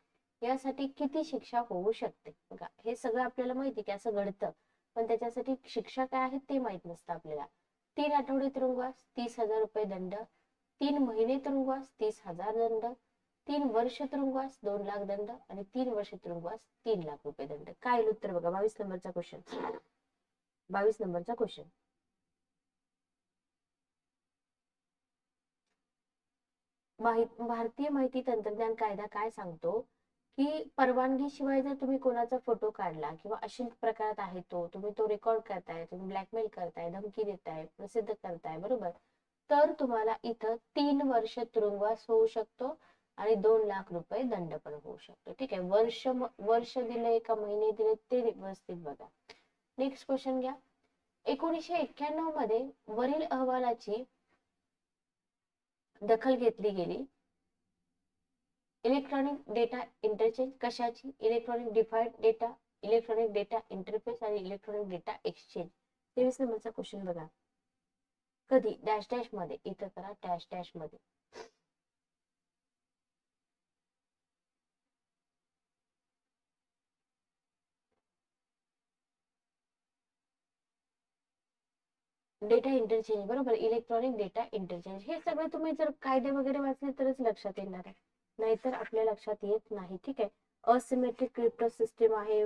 यासाठी किती शिक्षा होऊ शकते. बघा, हे सगळं आपल्याला माहिती की असं घडतं, पण त्याच्यासाठी शिक्षा काय आहे ते माहित नसतं आपल्याला. 3 आठवडे तुरुंगवास, 30,000 रुपये दंड, 3 महिने तुरुंगवास, 30,000 दंड, 3 वर्ष तुरुंगवास, 2 लाख दंड आणि 3 वर्ष तुरुंगवास, 3 लाख रुपये दंड. काय उत्तर बघा. 22 नंबरचा क्वेश्चन, 22 नंबरचा क्वेश्चन. भारतीय माहिती तंत्रज्ञान कायदा काय सांगतो की परवानगी शिवाय जर तुम्ही कोणाचा फोटो काढला किंवा अश्लील प्रकारात आहे तो, तुम्ही तो रेकॉर्ड करताय, तुम्ही ब्लॅकमेल करताय, धमकी देताय, प्रसिद्ध करताय, बरोबर, तर तुम्हाला इथं 3 वर्ष तुरुंगवास होऊ शकतो आणि 2 लाख रुपये दंड पण होऊ शकतो. ठीक आहे, वर्ष दिले का महिने दिले ते व्यवस्थित बघा. नेक्स्ट क्वेश्चन घ्या. 1991 मध्ये वरील अहवालाची दखल घेतली गेली. इलेक्ट्रॉनिक डेटा इंटरचेंज कशाची. Electronic defined data, electronic data interface आणि इलेक्ट्रॉनिक डेटा एक्सचेंज. 23 नंबरचा क्वेश्चन बघा. कधी डॅश डॅश मध्ये, इथं करा डॅश डॅश मध्ये. डेटा इंटरचेंज, बरोबर, इलेक्ट्रॉनिक डेटा इंटरचेंज. हे सगळं तुम्ही जर कायदे वगैरे वाचले तरच लक्षात येणार आहे, नाहीतर आपल्या लक्षात येत नाही. ठीक आहे. असिमेट्रिक क्रिप्टो सिस्टीम आहे,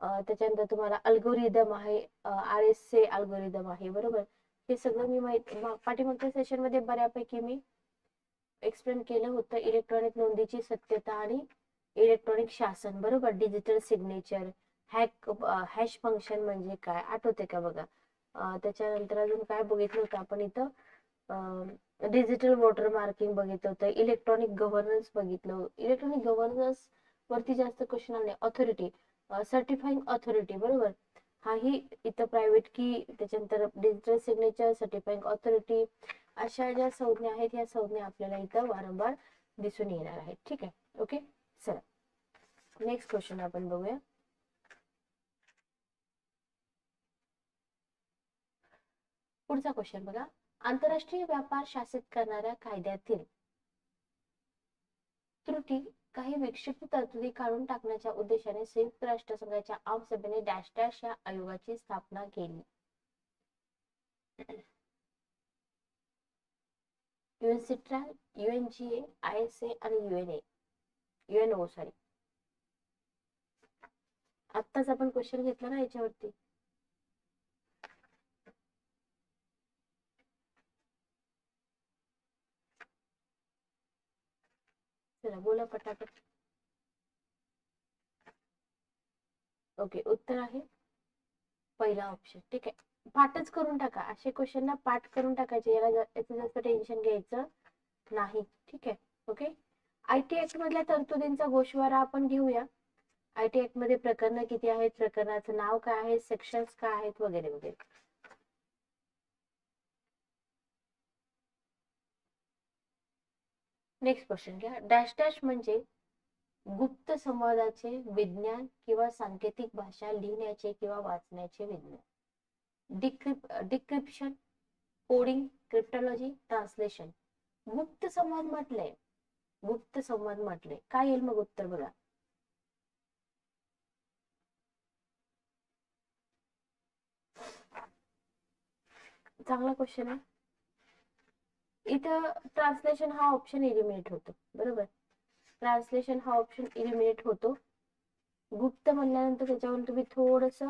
त्याच्यानंतर तुम्हाला अल्गोरिदम आहे, RSA अल्गोरिदम आहे, बरोबर. हे सगळं मी पाठीमागच्या सेशन मध्ये बऱ्यापैकी मी एक्सप्लेन केलं होतं. इलेक्ट्रॉनिक नोंदीची सत्यता आणि इलेक्ट्रॉनिक शासन, बरोबर. डिजिटल सिग्नेचर, हॅश फंक्शन म्हणजे काय आठवते का बघा. त्याच्यानंतर अजून काय बघितलं होतं आपण इथं, डिजिटल वॉटर मार्किंग बघितलं होतं, इलेक्ट्रॉनिक गव्हर्नन्स बघितलं. इलेक्ट्रॉनिक गव्हर्नन्स वरती जास्त क्वेश्चन आले. ऑथॉरिटी, सर्टिफाईंग ऑथॉरिटी, बरोबर. हाही इथं प्रायव्हेट की, त्याच्यानंतर डिजिटल सिग्नेचर, सर्टिफाईंग ऑथॉरिटी, अशा ज्या संज्ञा आहेत ह्या संज्ञा आपल्याला इथं वारंवार दिसून येणार आहेत. ठीक आहे. ओके, चला नेक्स्ट क्वेश्चन आपण बघूया. पुढचा क्वेश्चन बघा. आंतरराष्ट्रीय व्यापार शासित करणाऱ्या कायद्यातील त्रुटी काही विक्षिप्त तरतुदी काढून टाकण्याच्या उद्देशाने संयुक्त राष्ट्रसंघाच्या आमसभेने डॅश डॅश या आयोगाची स्थापना केली. युएनसिट्रॅल, UNGA, ISA आणि UNO. सॉरी, आत्ताच आपण क्वेश्चन घेतला ना याच्यावरती. चला बोला पटापट. ओके, उत्तर आहे पहिला ऑप्शन. ठीक आहे. पाठच करून टाका, असे क्वेश्चन ना पाठ करून टाकायचे, याचं जास्त टेन्शन घ्यायचं नाही. ठीक आहे. ओके. IT ऍक्ट मधल्या तरतुदींचा गोषवारा आपण घेऊया. IT ऍक्ट मध्ये प्रकरण किती आहेत, प्रकरणाचं नाव काय आहे, सेक्शन्स काय आहेत, वगैरे वगैरे. नेक्स्ट क्वेश्चन घ्या. डॅश डॅश म्हणजे गुप्त संवादाचे विज्ञान किंवा सांकेतिक भाषा लिहिण्याचे किंवा वाचण्याचे विज्ञान. Decryption, coding, cryptology, translation. गुप्त संवाद म्हटलंय, गुप्त संवाद म्हटलंय, काय येईल मग उत्तर बघा. चांगला क्वेश्चन आहे. इथं ट्रान्सलेशन हा ऑप्शन इलिमिनेट होतो, बरोबर. ट्रान्सलेशन हा ऑप्शन इलिमिनेट होतो. गुप्त म्हणल्यानंतर त्याच्यावरून तुम्ही थोडस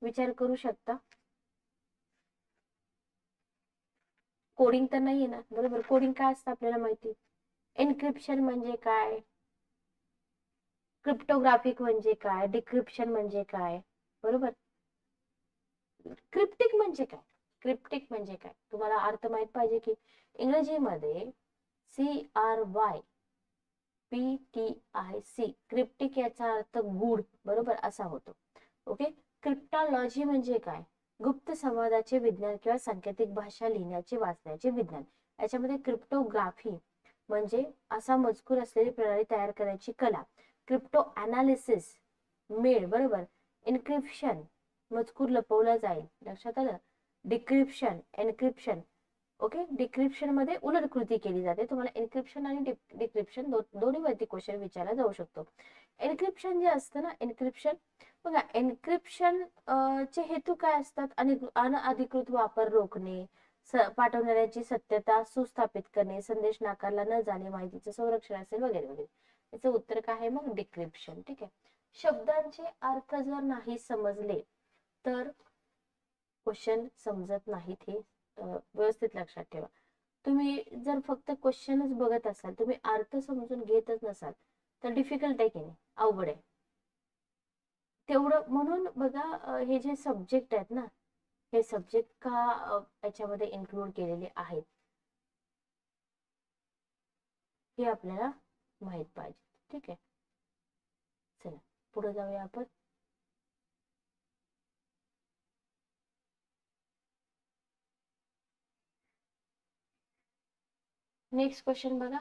विचार करू शकता. कोडिंग तर नाहीये ना, बरोबर. कोडिंग काय असतं आपल्याला माहिती. एन्क्रिप्शन म्हणजे काय, क्रिप्टोग्राफिक म्हणजे काय, डिक्रिप्शन म्हणजे काय, बरोबर. क्रिप्टिक म्हणजे काय, क्रिप्टिक म्हणजे काय तुम्हाला अर्थ माहित पाहिजे की. इंग्रजीमध्ये CRYPTIC, क्रिप्टिक याचा अर्थ गूढ, बरोबर असा होतो. ओके. क्रिप्टॉलॉजी म्हणजे काय, गुप्त संवादाचे विज्ञान किंवा सांकेतिक भाषा लिहिण्याचे वाचण्याचे विज्ञान. याच्यामध्ये क्रिप्टोग्राफी म्हणजे असा मजकूर असलेली प्रणाली तयार करण्याची कला. क्रिप्टो अनालिसिस मेळ, बरोबर. एन्क्रिप्शन, मजकूर लपवला जाईल, लक्षात आलं. Decryption, encryption. ओके. डिक्रिप्शन मध्ये उलट कृती केली जाते. तुम्हाला एन्क्रिप्शन आणि डिक्रिप्शन दोन्ही वरती क्वेश्चन विचारला जाऊ शकतो. एन्क्रिप्शन जे असतं ना, एन्क्रिप्शन बघा, एन्क्रिप्शन चे हेतू काय असतात, आणि अनधिकृत वापर रोखणे, पाठवणाऱ्याची सत्यता सुस्थापित करणे, संदेश नाकारला न जाणे, माहितीचं संरक्षण असेल, वगैरे वगैरे. याचं उत्तर काय आहे मग, डिक्रिप्शन. ठीक आहे. शब्दांचे अर्थ जर नाही समजले तर क्वेश्चन समजत नाहीत, हे व्यवस्थित लक्षात ठेवा. तुम्ही जर फक्त क्वेश्चनच बघत असाल, तुम्ही अर्थ समजून घेतच नसाल, तर डिफिकल्ट आहे की नाही, अवघड आहे तेवढं. म्हणून बघा, हे जे सब्जेक्ट आहेत ना, हे सब्जेक्ट का याच्यामध्ये इन्क्लूड केलेले आहेत हे आपल्याला माहित पाहिजे. ठीक आहे. चला पुढे जाऊया आपण. नेक्स्ट क्वेश्चन बघा.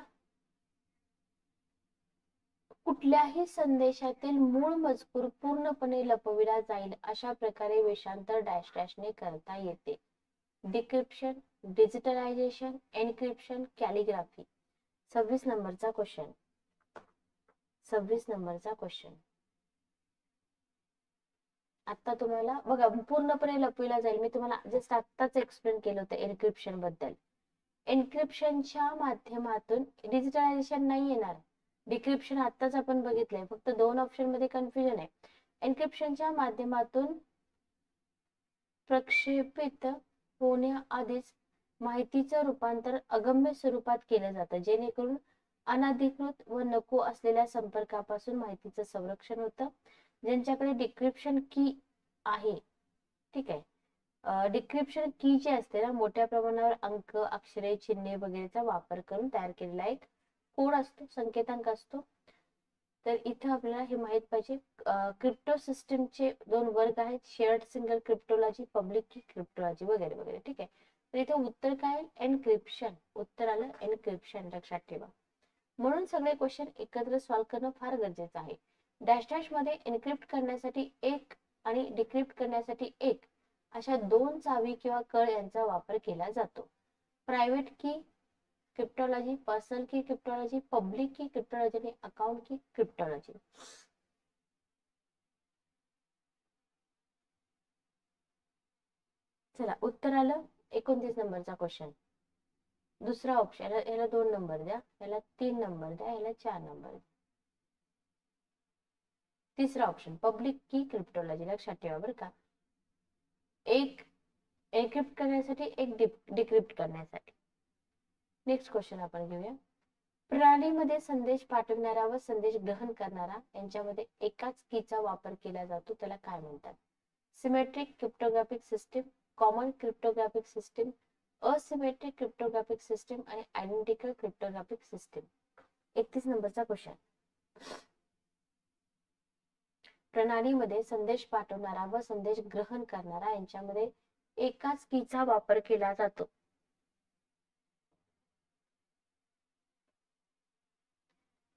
कुठल्याही संदेशातील मूळ मजकूर पूर्णपणे लपविला जाईल अशा प्रकारे वेषांतर डॅश डॅशने करता येते. Decryption, digitalisation, encryption, calligraphy. 26 नंबरचा क्वेश्चन, 26 नंबरचा क्वेश्चन. आता तुम्हाला बघा पूर्णपणे लपविला जाईल. मी तुम्हाला जस्ट आत्ताच एक्सप्लेन केलं होतं एन्क्रिप्शन बद्दल. एन्क्रिप्शनच्या माध्यमातून डिजिटलायझेशन नाही येणार. डिक्रिप्शन आत्ताच आपण बघितलंय, फक्त 2 ऑप्शन मध्ये कन्फ्युजन आहे. एन्क्रिप्शनच्या माध्यमातून प्रक्षेपित होण्याआधीच माहितीचं रूपांतर अगम्य स्वरूपात केलं जातं, जेणेकरून अनधिकृत व नको असलेल्या संपर्कापासून माहितीचं संरक्षण होतं. ज्यांच्याकडे डिक्रिप्शन की आहे, ठीक आहे, डिक्रिप्शन की जे असते ना, मोठ्या प्रमाणावर अंक, अक्षरे, चिन्हे वगैरेचा वापर करून तयार केलेला एक कोड असतो, संकेतांक असतो. तर इथं आपल्याला हे माहित पाहिजे. क्रिप्टो सिस्टीमचे 2 वर्ग आहेत, शेअर्ड सिंगल क्रिप्टोलॉजी, पब्लिक की क्रिप्टोलॉजी वगैरे वगैरे, ठीक आहे. तर इथे उत्तर काय? एन्क्रिप्शन. उत्तर आलं एन्क्रिप्शन, लक्षात ठेवा. म्हणून सगळे क्वेश्चन एकत्र सॉल्व्ह करणं फार गरजेचं आहे. डॅश डॅश मध्ये एन्क्रिप्ट करण्यासाठी एक आणि डिक्रिप्ट करण्यासाठी एक अशा 2 चावी किंवा कळ यांचा वापर केला जातो. प्रायव्हेट की क्रिप्टोलॉजी, पर्सनल की क्रिप्टोलॉजी, पब्लिक की क्रिप्टोलॉजी आणि अकाउंट की क्रिप्टोलॉजी. चला उत्तर आलं 29 नंबरचा क्वेश्चन. दुसरा ऑप्शन, याला 2 नंबर द्या, याला 3 नंबर द्या, याला 4 नंबर द्या. तिसरा ऑप्शन पब्लिक की क्रिप्टोलॉजी, लक्षात ठेवा बरं का. एक एन्क्रिप्ट करण्यासाठी, एक डिक्रिप्ट करण्यासाठी. नेक्स्ट क्वेश्चन आपण घेऊया. प्रणालीमध्ये संदेश पाठवणारा व संदेश ग्रहण करणारा यांच्यामध्ये एकाच कीचा वापर केला जातो, त्याला काय म्हणतात? Symmetric cryptographic system, common cryptographic system, asymmetric cryptographic system आणि आयडेंटिकल क्रिप्टोग्राफिक सिस्टीम. 31 नंबरचा क्वेश्चन. प्रणालीमध्ये संदेश पाठवणारा व संदेश ग्रहण करणारा यांच्यामध्ये एकाच कीचा वापर केला जातो.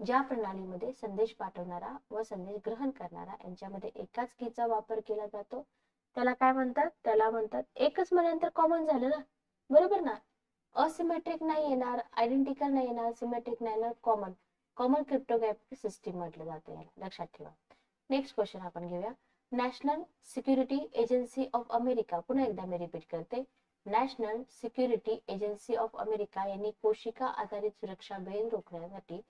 ज्या प्रणालीमध्ये संदेश पाठवणारा व संदेश ग्रहण करणारा यांच्यामध्ये एकाच कीचा वापर केला जातो, त्याला काय म्हणतात? त्याला म्हणतात, एकच म्हटल्यानंतर कॉमन झालं ना, बरोबर ना. असिमेट्रिक नाही येणार, आयडेंटिकल नाही येणार, सिमेट्रिक नाही येणार, कॉमन. कॉमन क्रिप्टोग्राफिक सिस्टीम म्हटलं जातं याला, लक्षात ठेवा. नेक्स्ट क्वेश्चन आपण घेऊया. National security agency of America, पुन्हा एकदा मी रिपीट करते, national security agency of America यांनी कोशिका आधारित सुरक्षा भेद रोखण्यासाठी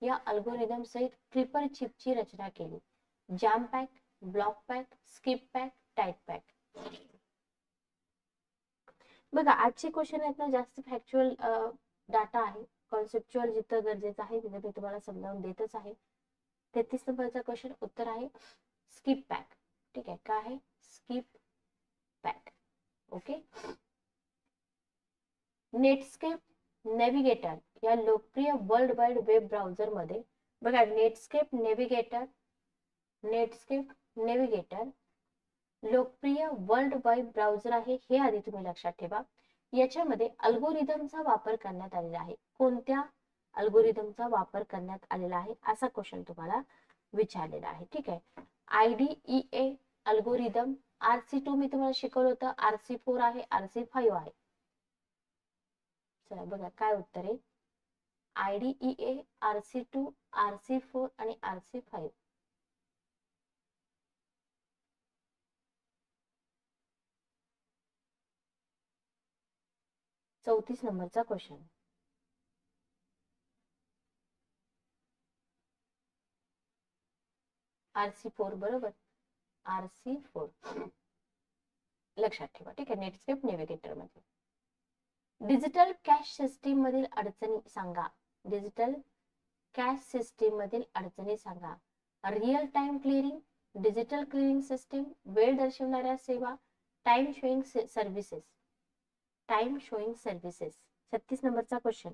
या अल्गोरिदम सहित क्लिपर चिपची रचना केली. Jam pack, block pack, skip pack, tight pack. बघा आजचे क्वेश्चन आहेत ना, जास्त फॅक्च्युअल डाटा आहे. कॉन्सेप्च्युअल जिथं गरजेचं आहे तिथे मी तुम्हाला समजावून देतच आहे. 33 नंबरचा क्वेश्चन उत्तर आहे स्किप पॅक. ठीक आहे, काय आहे? Skip pack. Okay. Netscape navigator या लोकप्रिय वर्ल्ड वाईड वेब ब्राउझर मध्ये, बघा नेटस्केप नेव्हिगेटर, नेटस्केप नेव्हिगेटर लोकप्रिय वर्ल्ड वाईड ब्राउझर आहे, हे आधी तुम्ही लक्षात ठेवा. याच्यामध्ये अल्गोरिदमचा वापर करण्यात आलेला आहे. कोणत्या अल्गोरिदमचा वापर करण्यात आलेला आहे असा क्वेश्चन तुम्हाला विचारलेला आहे. ठीक आहे. IDEA अल्गोरिदम, RC2 मी तुम्हाला शिकवलं होतं, RC4 आहे, RC5 आहे. चला बघा काय उत्तर आहे. IDEA, RC2, RC4 आणि RC5. चौतीस नंबरचा क्वेश्चन. RC4 बरोबर, RC4 लक्षात ठेवा. ठीक आहे. नेटस्केप नेव्हिगेटर मध्ये डिजिटल कॅश सिस्टीम मधील अडचणी सांगा. डिजिटल कॅश सिस्टीम मधील अडचणी सांगा. Real time clearing, digital clearing system, वेळ दर्शवणाऱ्या सेवा, time showing services. Time showing services. 36 नंबरचा क्वेश्चन.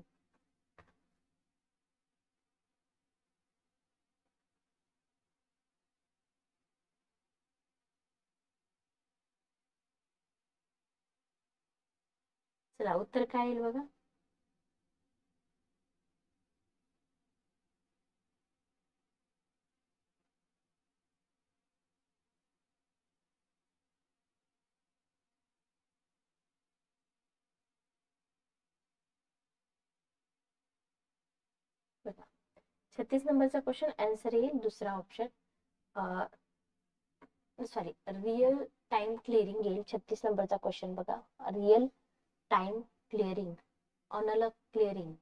चला उत्तर काय येईल बघा. बघा 36 नंबरचा क्वेश्चन आन्सर येईल दुसरा option, sorry, real time clearing येईल. 36 नंबरचा क्वेश्चन बघा. रिअल टाइम क्लिअरिंग, ऑनल क्लिअरिंग.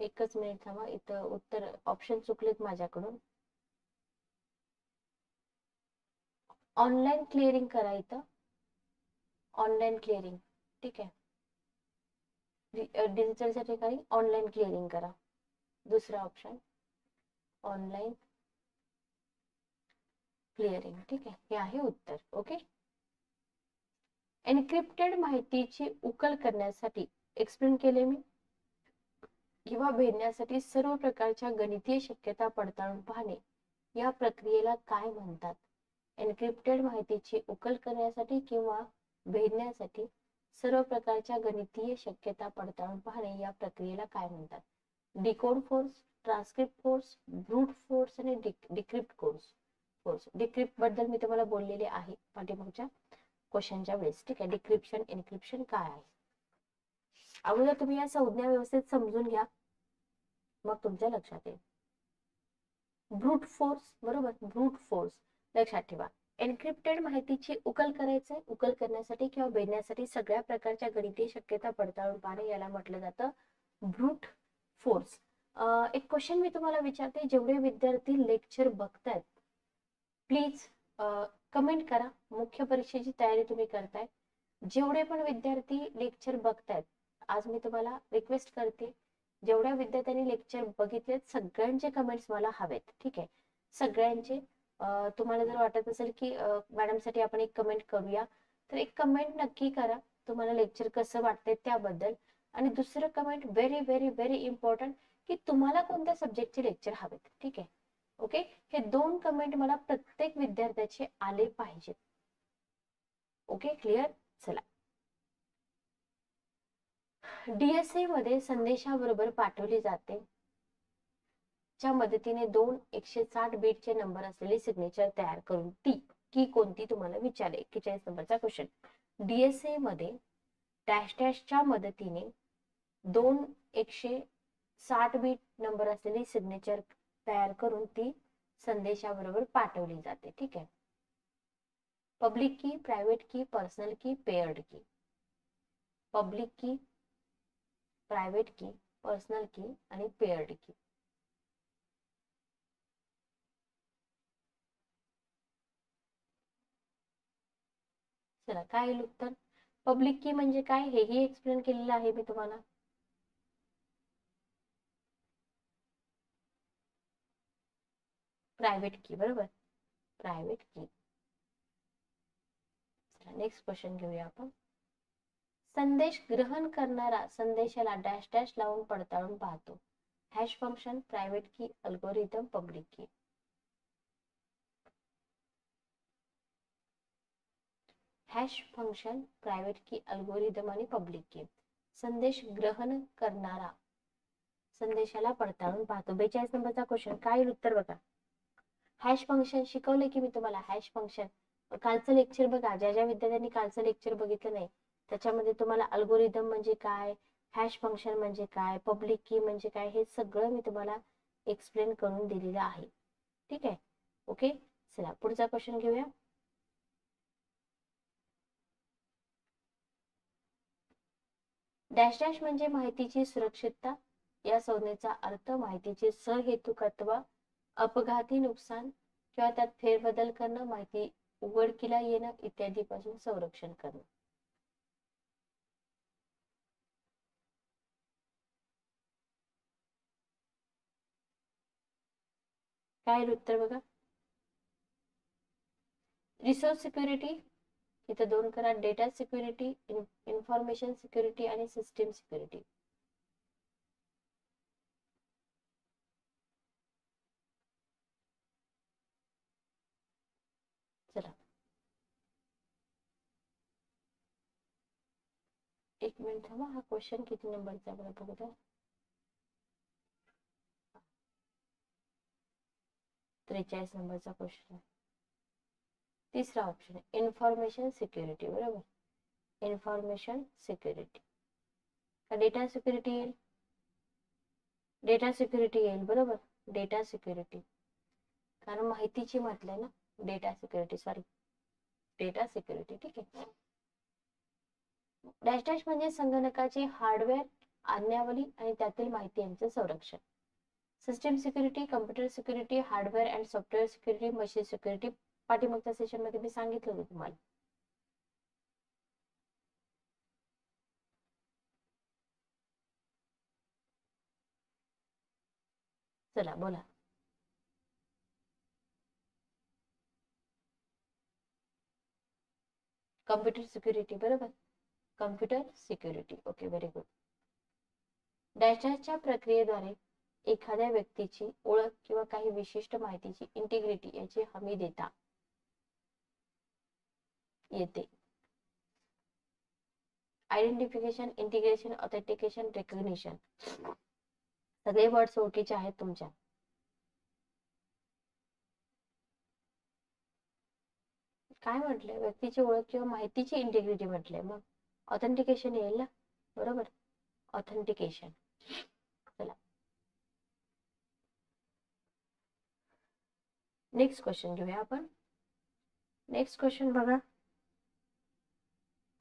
एकच मिनिट थांबा, इथं उत्तर ऑप्शन चुकलेत माझ्याकडून. ऑनलाईन क्लिअरिंग करा इथं, ऑनलाईन क्लिअरिंग. ठीक आहे, डिजिटलच्या ठिकाणी ऑनलाईन क्लिअरिंग करा. दुसरा ऑप्शन ऑनलाईन क्लिअरिंग. ठीक आहे, हे आहे उत्तर. ओके. एन्क्रिप्टेड माहितीची उकल करण्यासाठी एक्सप्लेन केले मी किंवा भेदण्यासाठी सर्व प्रकारच्या गणितीय शक्यता पडताळून पाहणे या प्रक्रियेला काय म्हणतात? एन्क्रिप्टेड माहितीची उकल करण्यासाठी किंवा भेदण्यासाठी सर्व प्रकारच्या गणितीय शक्यता पडताळून पाहणे या प्रक्रियेला काय म्हणतात? Decode force, transcript force, brute force आणि डिक्रिप्ट फोर्स. डिक्रिप्ट बद्दल मी तुम्हाला बोललेले आहे पाठीमागच्या क्वेश्चनच्या वेळेस. ठीक आहे, डिक्रिप्शन एन्क्रिप्शन काय आहे अगोदर तुम्ही या संज्ञा व्यवस्थित समजून घ्या, मग तुमच्या लक्षात येईल. ब्रूट फोर्स, बरोबर, ब्रूट फोर्स लक्षात ठेवा. एन्क्रिप्टेड माहितीची उकल करायचंय, उकल करण्यासाठी किंवा भेदण्यासाठी सगळ्या प्रकारच्या गणितीय शक्यता पडताळून पाहणे याला म्हटलं जातं ब्रूट फोर्स. एक क्वेश्चन मी तुम्हाला विचारते, जेवढे विद्यार्थी लेक्चर बघतायत प्लीज कमेंट करा. मुख्य परीक्षेची तयारी तुम्ही करताय, जेवढे पण विद्यार्थी लेक्चर बघतायत, आज मी तुम्हाला रिक्वेस्ट करते, जेवढ्या विद्यार्थ्यांनी लेक्चर बघितलेत सगळ्यांचे कमेंट्स मला हवेत. ठीक आहे, सगळ्यांचे. तुम्हाला जर वाटत असेल की मॅडम साठी आपण एक कमेंट करूया, तर एक कमेंट नक्की करा तुम्हाला लेक्चर कसं वाटतंय त्याबद्दल. आणि दुसरं comment very very very important, की तुम्हाला कोणत्या सब्जेक्टचे लेक्चर हवेत. ठीक आहे, ओके. हे 2 कमेंट मला प्रत्येक विद्यार्थ्याचे आले पाहिजेत. Okay, clear. चला, डीएसए मध्ये संदेशाबरोबर पाठवली जाते च्या मदतीने 2 160 बीटचे नंबर असलेली सिग्नेचर तयार करून ती की कोणती तुम्हाला विचारले. 41 नंबरचा क्वेश्चन. डीएसए मध्ये डॅश डॅशच्या मदतीने 2 160 बीट नंबर असलेली सिग्नेचर तयार करून ती संदेशाबरोबर पाठवली जाते. ठीक आहे, पब्लिक की, प्रायव्हेट की, पर्सनल की, पेअर्ड की. पब्लिक की, प्रायव्हेट की, पर्सनल की आणि पेअर्ड की. चला, काय येईल उत्तर? पब्लिक की म्हणजे काय हेही एक्सप्लेन केलेलं आहे मी तुम्हाला. प्रायव्हेट की, बरोबर, प्रायव्हेट की. चला, नेक्स्ट क्वेश्चन घेऊया आपण. संदेश ग्रहण करणारा संदेशाला डॅश डॅश लावून पडताळून पाहतो. हॅश फंक्शन, प्रायव्हेट की, अल्गोरिदम, पब्लिक की. हॅश फंक्शन, प्रायव्हेट की, अल्गोरिदम आणि पब्लिक की. संदेश ग्रहण करणारा संदेशाला पडताळून पाहतो. 42 नंबरचा क्वेश्चन. काय येईल उत्तर बघा. हॅश फंक्शन शिकवले की मी तुम्हाला. हॅश फंक्शन कालचं लेक्चर बघा, ज्या ज्या विद्यार्थ्यांनी कालचं लेक्चर बघितलं नाही त्याच्यामध्ये तुम्हाला अल्गोरिदम म्हणजे काय, हॅश फंक्शन म्हणजे काय, पब्लिक की म्हणजे काय, हे सगळं मी तुम्हाला एक्सप्लेन करून दिलेलं आहे. ठीक आहे, ओके. चला, पुढचा क्वेश्चन घेऊया. डॅश डॅश म्हणजे माहितीची सुरक्षितता. या संज्ञेचा अर्थ माहितीचे सहेतुक अथवा अपघाती नुकसान किंवा त्यात फेरबदल करणं, माहिती उघडकीला येणं इत्यादी पासून संरक्षण करणं. काय उत्तर बघा. रिसोर्स सिक्युरिटी, इथं 2 करा. डेटा सिक्युरिटी, इन्फॉर्मेशन सिक्युरिटी आणि सिस्टीम सिक्युरिटी. चला, एक मिनिट थांबा. हा क्वेश्चन किती नंबरचा बघा बघूया. 43 नंबरचा क्वेश्चन. तिसरा ऑप्शन आहे इन्फॉर्मेशन सिक्युरिटी, बरोबर, इन्फॉर्मेशन सिक्युरिटी. डेटा सिक्युरिटी येईल, डेटा सिक्युरिटी येईल, बरोबर, डेटा सिक्युरिटी. कारण माहितीची म्हटलंय ना, data security, sorry data security, ठीक आहे. डॅश डॅश म्हणजे संगणकाची हार्डवेअर, आज्ञावली आणि त्यातील माहिती यांचे संरक्षण. System security, computer security, hardware and software security, machine security पाठीमागच्या सेशन मध्ये मी सांगितलं होतं तुम्हाला. चला बोला. कम्प्युटर सिक्युरिटी, बरोबर. Computer security, okay, very good. डॅशच्या प्रक्रियेद्वारे एखाद्या व्यक्तीची ओळख किंवा काही विशिष्ट माहितीची इंटिग्रिटी याची हमी देता येते. आयडेंटिफिकेशन, इंटिग्रेशन, ऑथेंटिकेशन, रेकग्निशन, सगळे वर्ड्स ओळखीचे आहेत तुमच्या. काय म्हटलंय? व्यक्तीची ओळख किंवा माहितीची इंटिग्रिटी म्हटलंय, मग ऑथेंटिकेशन येईल ना, बरोबर. ऑथेंटिकेशन. चला नेक्स्ट क्वेश्चन घेऊया आपण. नेक्स्ट क्वेश्चन बघा,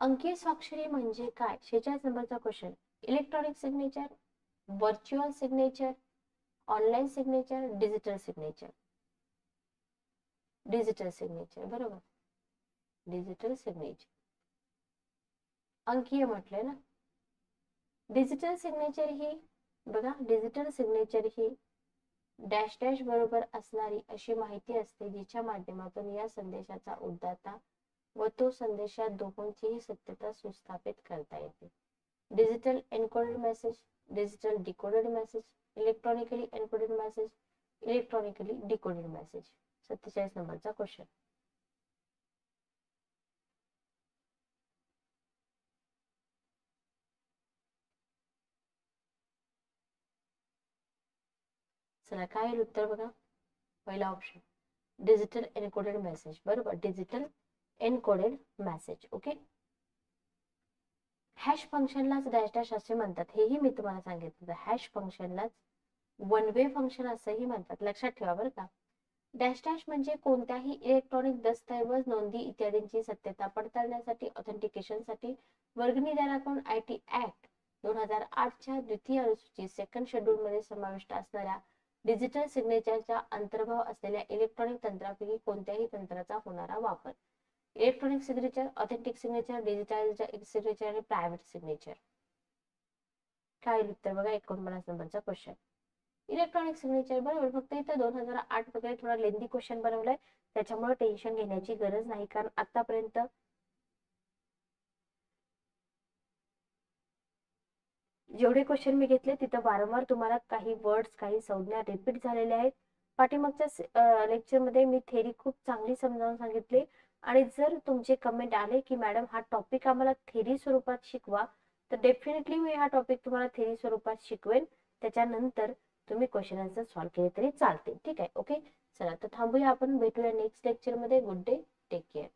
अंकीय स्वाक्षरी म्हणजे काय? 46 नंबरचा question. Electronic signature, virtual signature, online signature, digital signature. Digital signature, बरोबर. डिजिटल सिग्नेचर अंकीय म्हटलंय ना. डिजिटल सिग्नेचर ही बघा, डिजिटल सिग्नेचर ही डॅश डॅश बरोबर असणारी अशी माहिती असते जिच्या माध्यमातून या संदेशाचा उद्दाता व तो संदेशात दोहोंचीही सत्यता सुस्थापित करता येते. Digital encoded message, digital decoded message, electronically encoded message, electronically decoded message. 47 नंबरचा क्वेश्चन. चला काय येईल उत्तर बघा. पहिला ऑप्शन डिजिटल एन्कोडेड मेसेज, बरोबर. Digital encoded message, okay. Hash फंक्शनलाच डॅश डॅश असे म्हणतात, हेही मी तुम्हाला सांगितलं. हॅश फंक्शनलाच वन वे फंक्शन असंही म्हणतात, लक्षात ठेवा बरं का. डॅश डॅश म्हणजे कोणत्याही इलेक्ट्रॉनिक दस्तऐवज, नोंदी इत्यादींची सत्यता पडताळण्यासाठी, ऑथेंटिकेशनसाठी वर्गणी दराकडून IT ऍक्ट 2008च्या द्वितीय अनुसूची सेकंड शेड्यूल मध्ये समाविष्ट असणाऱ्या डिजिटल सिग्नेचरचा अंतर्भाव असलेल्या इलेक्ट्रॉनिक तंत्रापैकी कोणत्याही तंत्राचा होणारा वापर. Electronic signature, authentic signature, digital signature आणि प्रायव्हेट सिग्नेचर. काय उत्तर बघा 49 नंबरचा क्वेश्चन. इलेक्ट्रॉनिक सिग्नेचर, बरोबर. फक्त इथं 2008 वगैरे थोडा लेंदी क्वेश्चन बनवलाय, त्याच्यामुळे टेन्शन घेण्याची गरज नाही, कारण आतापर्यंत जेवढे क्वेश्चन मी घेतले तिथं वारंवार तुम्हाला काही वर्ड्स, काही संज्ञा रिपीट झालेल्या आहेत. पाठीमागच्या लेक्चर मध्ये मी थेरी खूप चांगली समजावून सांगितली. आणि जर तुमचे कमेंट आले की मॅडम हा टॉपिक आम्हाला थेरी स्वरूपात शिकवा, तर डेफिनेटली मी हा टॉपिक तुम्हाला थेरी स्वरूपात शिकवेन. त्याच्यानंतर तुम्ही क्वेश्चन आन्सर सॉल्व्ह केले तरी चालते, ठीक आहे. ओके, चला तर थांबूया आपण, भेटूया नेक्स्ट लेक्चर मध्ये. Good day, take care.